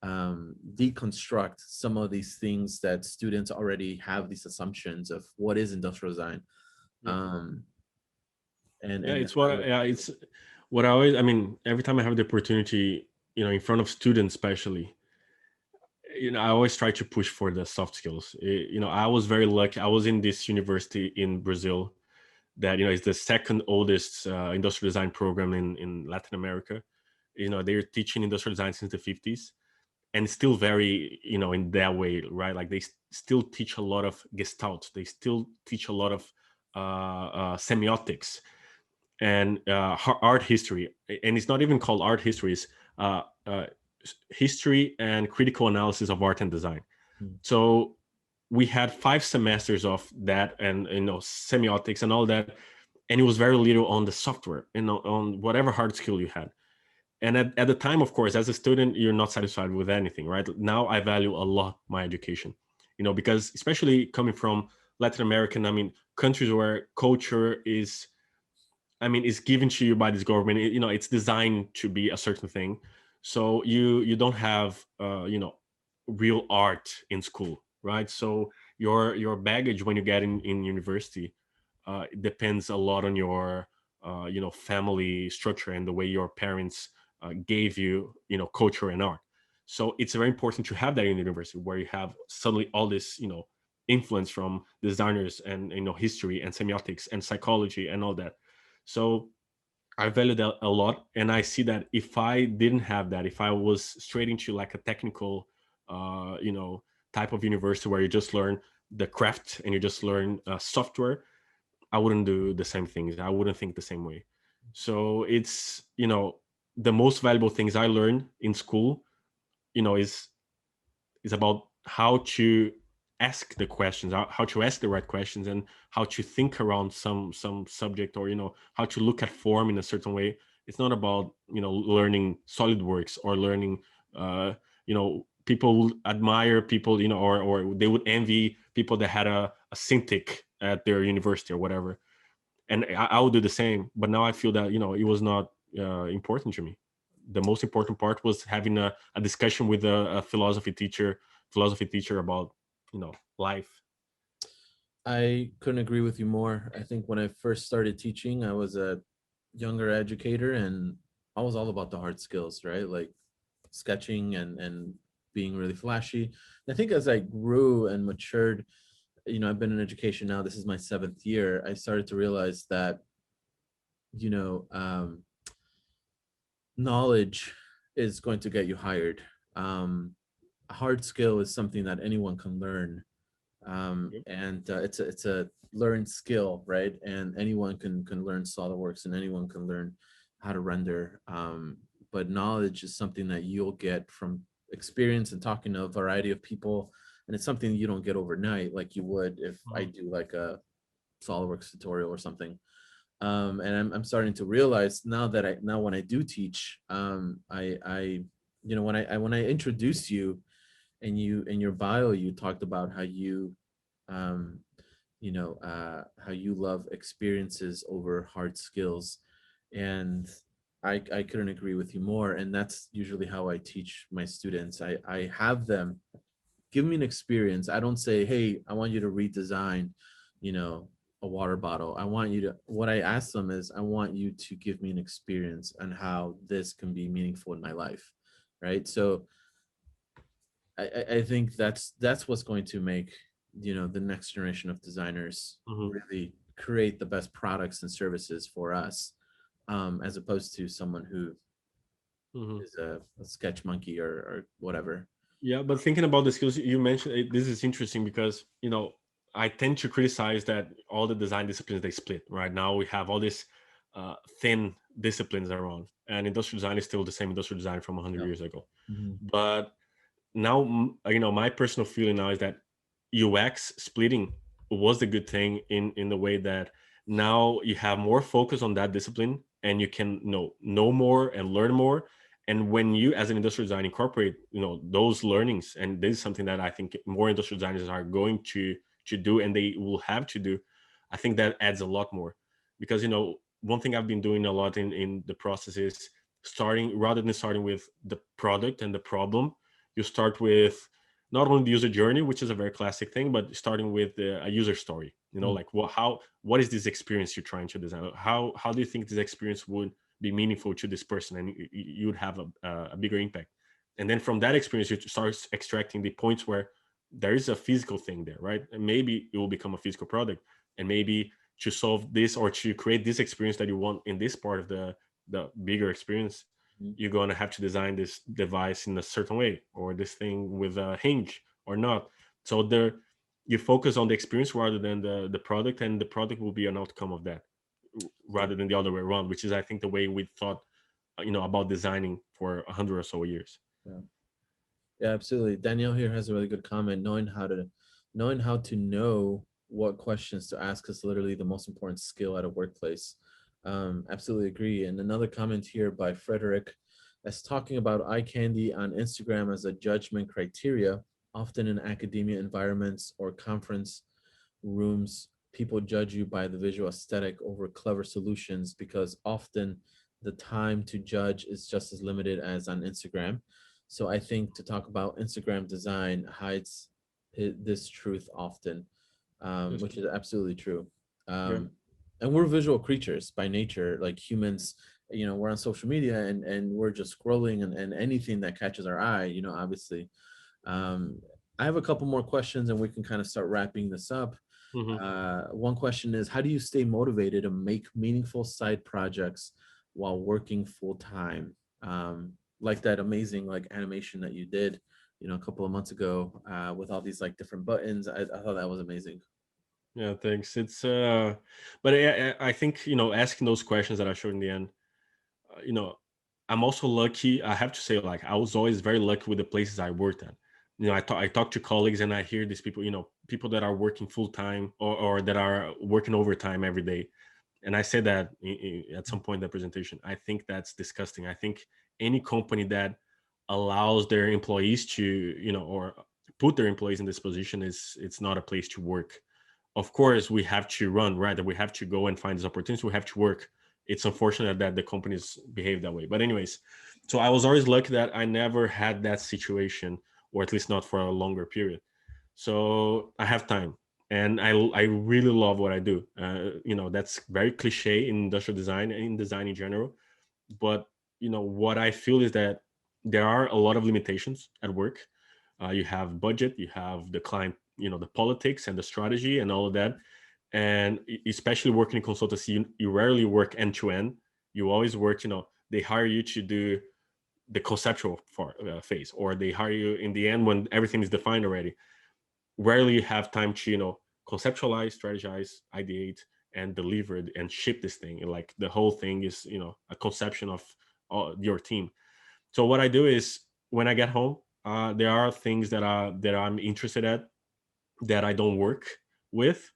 deconstruct some of these things that students already have these assumptions of what is industrial design. Yeah, um yeah, and it's what I always. I mean, every time I have the opportunity, in front of students, especially, I always try to push for the soft skills. I was very lucky. I was in this university in Brazil that is the second oldest industrial design program in Latin America. They're teaching industrial design since the 50s, and still very in that way, right? Like they still teach a lot of gestalt. They still teach a lot of semiotics and art history. And it's not even called art history. It's uh, uh, history and critical analysis of art and design. mm, So we had 5 semesters of that, and semiotics and all that, and it was very little on the software, on whatever hard skill you had. And at the time, of course, as a student, you're not satisfied with anything, right? Now I value a lot my education, because especially coming from Latin American, I mean, countries where culture is, I mean, it's given to you by this government. It's designed to be a certain thing. So you don't have real art in school, right? So your baggage when you get in university it depends a lot on your family structure and the way your parents gave you culture and art. So it's very important to have that in university where you have suddenly all this influence from designers and history and semiotics and psychology and all that. So I value that a lot, and I see that if I didn't have that, if I was straight into like a technical, type of university where you just learn the craft and you just learn software, I wouldn't do the same things. I wouldn't think the same way. So it's the most valuable things I learned in school, is about how to ask the questions, how to ask the right questions, and how to think around some subject, or how to look at form in a certain way. It's not about learning SolidWorks or learning people will admire people, or they would envy people that had a Cintiq at their university or whatever. And I would do the same, but now I feel that it was not important to me. The most important part was having a discussion with a philosophy teacher about life. I couldn't agree with you more. I think when I first started teaching, I was a younger educator, and I was all about the hard skills, right? Like sketching and being really flashy. I think as I grew and matured, I've been in education now. This is my seventh year. I started to realize that, you know, um, knowledge is going to get you hired. a hard skill is something that anyone can learn, Yep. and it's a learned skill, right? And anyone can learn SolidWorks, and anyone can learn how to render. But knowledge is something that you'll get from experience and talking to a variety of people, and it's something you don't get overnight like you would if I Mhm. do like a SolidWorks tutorial or something. And I'm starting to realize now that now when I do teach, I you know when I introduced you, and you in your bio you talked about how you um, how you love experiences over hard skills, and I couldn't agree with you more. And that's usually how I teach my students. I have them give me an experience. I don't say, hey, I want you to redesign, you know, a water bottle. I want you to, what I ask them is, I want you to give me an experience on how this can be meaningful in my life. Right. So I think that's what's going to make, the next generation of designers Mhm. really create the best products and services for us, as opposed to someone who Mhm. is a sketch monkey or whatever. Yeah, but thinking about the skills you mentioned, this is interesting because I tend to criticize that all the design disciplines they split. Right now we have all these thin disciplines around, and industrial design is still the same industrial design from 100 Yep. years ago. Mhm. But now, my personal feeling now is that UX splitting was the good thing in the way that now you have more focus on that discipline, and you can know more and learn more. And when you as an industrial design incorporate those learnings, and this is something that I think more industrial designers are going to do, and they will have to do, I think that adds a lot more. Because one thing I've been doing a lot in the process is starting, rather than starting with the product and the problem, you start with not only the user journey, which is a very classic thing, but starting with a user story. Mm. Like what is this experience you're trying to design? How do you think this experience would be meaningful to this person, and you would have a bigger impact? And then from that experience, you start extracting the points where there is a physical thing there, right? And maybe it will become a physical product, and maybe to solve this or to create this experience that you want in this part of the bigger experience, Mhm. you're going to have to design this device in a certain way, or this thing with a hinge or not. So there, you focus on the experience rather than the product, and the product will be an outcome of that, rather than the other way around, which is, I think, the way we thought about designing for 100 or so years. Yeah. Yeah, absolutely. Danielle here has a really good comment. Knowing how to know what questions to ask is literally the most important skill at a workplace. Absolutely agree. And another comment here by Frederick that's talking about eye candy on Instagram as a judgment criteria, often in academia environments or conference rooms, people judge you by the visual aesthetic over clever solutions because often the time to judge is just as limited as on Instagram. So I think to talk about Instagram design hides this truth often, Yes. which is absolutely true. Yeah. And we're visual creatures by nature, like humans. We're on social media, and we're just scrolling, and anything that catches our eye, obviously. Um, I have a couple more questions, and we can kind of start wrapping this up. Hmm. One question is, how do you stay motivated to make meaningful side projects while working full time? Like that amazing like animation that you did, a couple of months ago, with all these like different buttons. I thought that was amazing. Yeah, thanks. It's but I think asking those questions that I showed in the end, uh, you know I'm also lucky. I have to say, like, I was always very lucky with the places I worked at. I talk to colleagues, and I hear these people, people that are working full time, or that are working overtime every day. And I said that at some point in the presentation. I think that's disgusting. I think any company that allows their employees to, or put their employees in this position, it's not a place to work. Of course, we have to run, right? That we have to go and find these opportunities. We have to work. It's unfortunate that the companies behave that way. But anyways, so I was always lucky that I never had that situation, or at least not for a longer period. So I have time, and I really love what I do. That's very cliche in industrial design and in design in general. But what I feel is that there are a lot of limitations at work. You have budget, you have the client, the politics and the strategy and all of that. And especially working in consultancy, you rarely work end to end. You always work, they hire you to do the conceptual phase, or they hire you in the end when everything is defined already. Rarely have time to conceptualize, strategize, ideate, and deliver and ship this thing. And like the whole thing is a conception of your team. So what I do is when I get home, there are things that I'm interested at that I don't work with,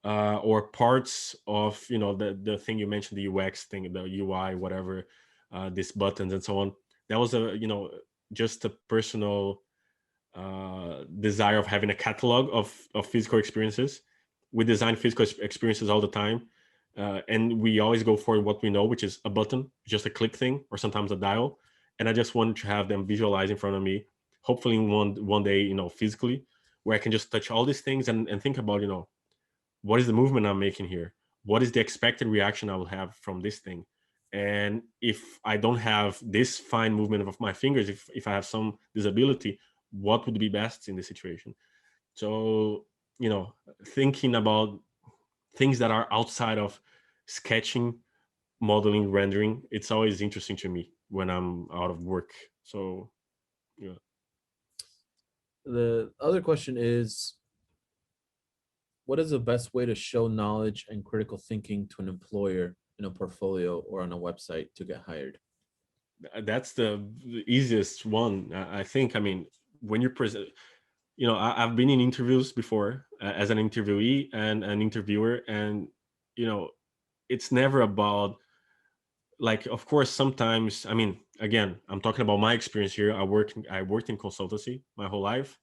or parts of the thing you mentioned, the UX thing, the UI, whatever, these buttons and so on. That was a just a personal desire of having a catalog of physical experiences. We design physical experiences all the time, and we always go for what we know, which is a button, just a click thing, or sometimes a dial. And I just wanted to have them visualize in front of me, hopefully one day, physically, where I can just touch all these things and think about, what is the movement I'm making here? What is the expected reaction I will have from this thing? And if I don't have this fine movement of my fingers, if I have some disability, what would be best in this situation? So, thinking about things that are outside of sketching, modeling, rendering, it's always interesting to me when I'm out of work. So, yeah. The other question is, what is the best way to show knowledge and critical thinking to an employer in a portfolio or on a website to get hired? That's the easiest one, I think. I mean, when you present, I've been in interviews before, as an interviewee and an interviewer, and you know it's never about, like, of course sometimes, I mean, again, I'm talking about my experience here. I worked in consultancy my whole life,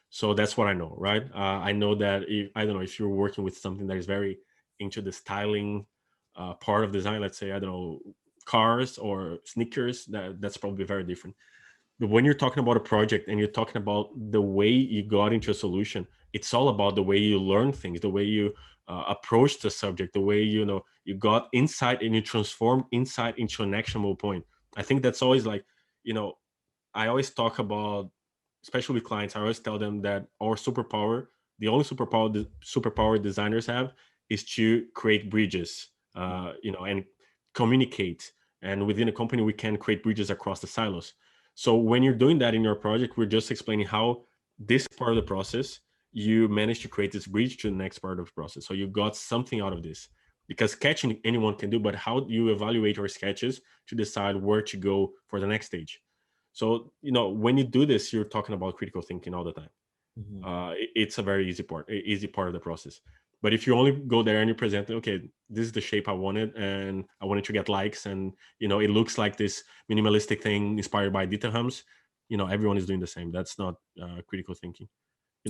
so that's what I know, right? I know that, if I don't know, if you're working with something that is very into the styling part of design, let's say, I don't know, cars or sneakers, that's probably very different. But when you're talking about a project and you're talking about the way you got into a solution, it's all about the way you learn things, the way you approach the subject, the way you got insight and you transform insight into an actionable point. I think that's always like, you know, I always talk about, especially with clients, I always tell them that our superpower, the only superpower designers have, is to create bridges, and communicate. And within a company, we can create bridges across the silos. So when you're doing that in your project, we're just explaining how this part of the process, you manage to create this bridge to the next part of the process. So you got something out of this. Because sketching anyone can do, but how do you evaluate your sketches to decide where to go for the next stage? So, when you do this, you're talking about critical thinking all the time. Mhm. It's a very easy part of the process. But if you only go there and you present, okay, this is the shape I wanted, and I wanted to get likes, and it looks like this minimalistic thing inspired by Dieter Hams. Everyone is doing the same. That's not critical thinking.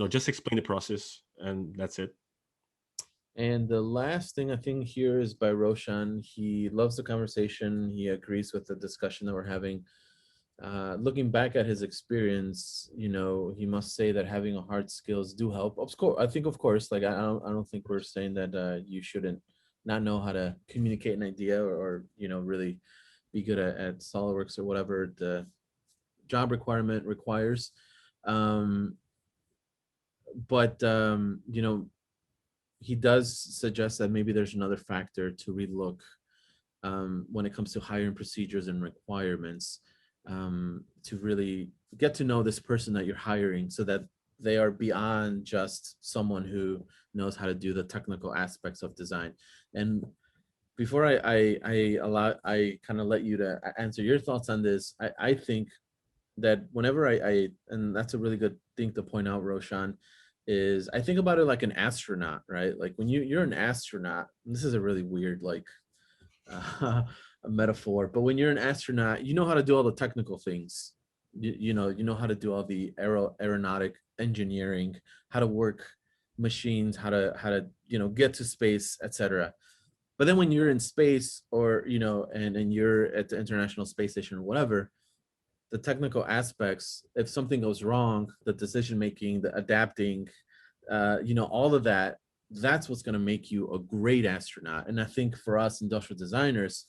Just explain the process, and that's it. And the last thing I think here is by Roshan. He loves the conversation. He agrees with the discussion that we're having. Looking back at his experience, he must say that having a hard skills do help. Of course, I think, of course, like I don't think we're saying that you shouldn't not know how to communicate an idea, or really be good at SolidWorks or whatever the job requirement requires. Um, but he does suggest that maybe there's another factor to relook when it comes to hiring procedures and requirements, to really get to know this person that you're hiring, so that they are beyond just someone who knows how to do the technical aspects of design. And before I kind of let you to answer your thoughts on this, I think that whenever I and that's a really good thing to point out, Roshan, is I think about it like an astronaut, right? Like when you're an astronaut, and this is a really weird like a metaphor, but when you're an astronaut, you know how to do all the technical things. You know how to do all the aeronautic engineering, how to work machines, how to get to space, etc. But then when you're in space, or and you're at the International Space Station or whatever, the technical aspects, if something goes wrong, the decision making, the adapting, all of that, that's what's going to make you a great astronaut. And I think for us industrial designers,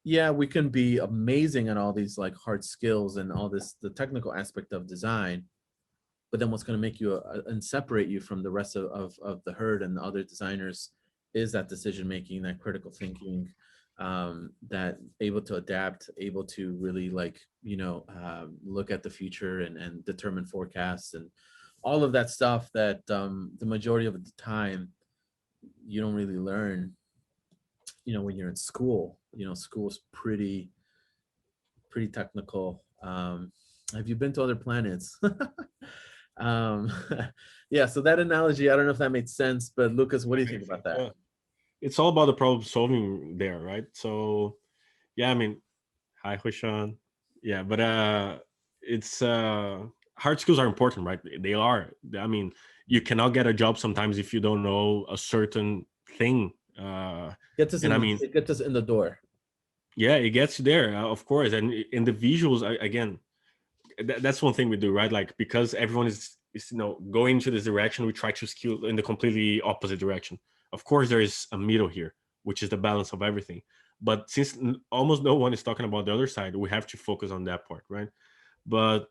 yeah, we can be amazing at all these like hard skills and all this, the technical aspect of design. But then what's going to make you and separate you from the rest of the herd and the other designers is that decision making, that critical thinking, that able to adapt, able to really like, look at the future and determine forecasts and all of that stuff that the majority of the time you don't really learn, when you're in school. School's pretty technical. Have you been to other planets? um, yeah, so that analogy, I don't know if that made sense, but Lucas, what do you think Makes about sense. that? Yeah, it's all about the problem solving there, right? So yeah, I mean, hi Hushan. Yeah, but it's hard skills are important, right? They are. I mean, you cannot get a job sometimes if you don't know a certain thing. Gets us And I in mean, it gets us in the door. yeah, it gets you there, of course. And in the visuals, again, that's one thing we do, right? Like because everyone is going into this direction, we try to skill in the completely opposite direction. Of course there is a middle here, which is the balance of everything, but since almost no one is talking about the other side, we have to focus on that part, right? But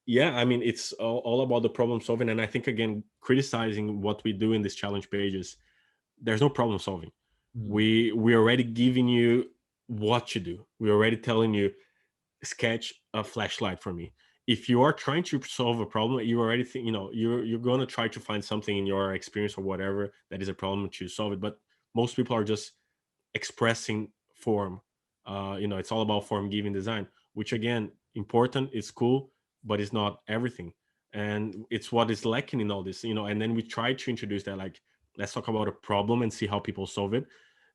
yeah, I mean, it's all about the problem solving. And I think, again, criticizing what we do in these challenge pages, there's no problem solving. Mm, We already giving you what to do. We're already telling you, sketch a flashlight for me. If you are trying to solve a problem, you already think, you're going to try to find something in your experience or whatever that is a problem to solve it. But most people are just expressing form. It's all about form giving design, which, again, important, it's cool, but it's not everything. And it's what is lacking in all this. And then we try to introduce that, like, let's talk about a problem and see how people solve it.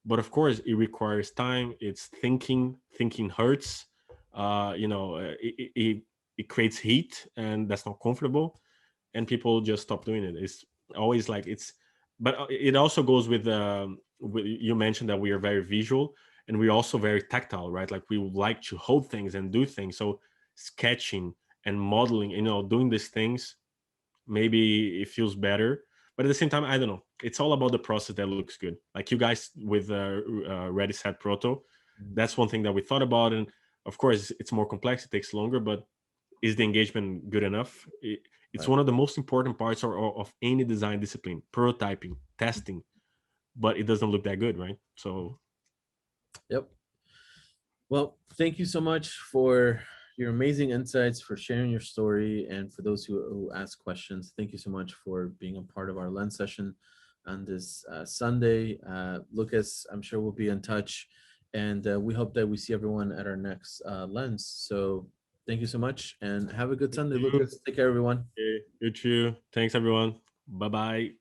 But of course it requires time. It's thinking hurts. It creates heat, and that's not comfortable, and people just stop doing it. It's always like it's, but it also goes with you mentioned that we are very visual, and we're also very tactile, right? Like we would like to hold things and do things. So sketching and modeling, doing these things, maybe it feels better, but at the same time, I don't know, it's all about the process that looks good. Like you guys with Ready Set Proto, mm, that's one thing that we thought about. And of course it's more complex, it takes longer, but is the engagement good enough? It's right. one of the most important parts of any design discipline, prototyping, testing, but it doesn't look that good, right? So Yep. Well, thank you so much for your amazing insights, for sharing your story, and for those who ask questions. Thank you so much for being a part of our lens session on this Sunday. Lucas, I'm sure we'll be in touch, and we hope that we see everyone at our next lens. So thank you so much, and have a good Sunday, you, Lucas. Take care, everyone. you too. Thanks everyone. Bye bye.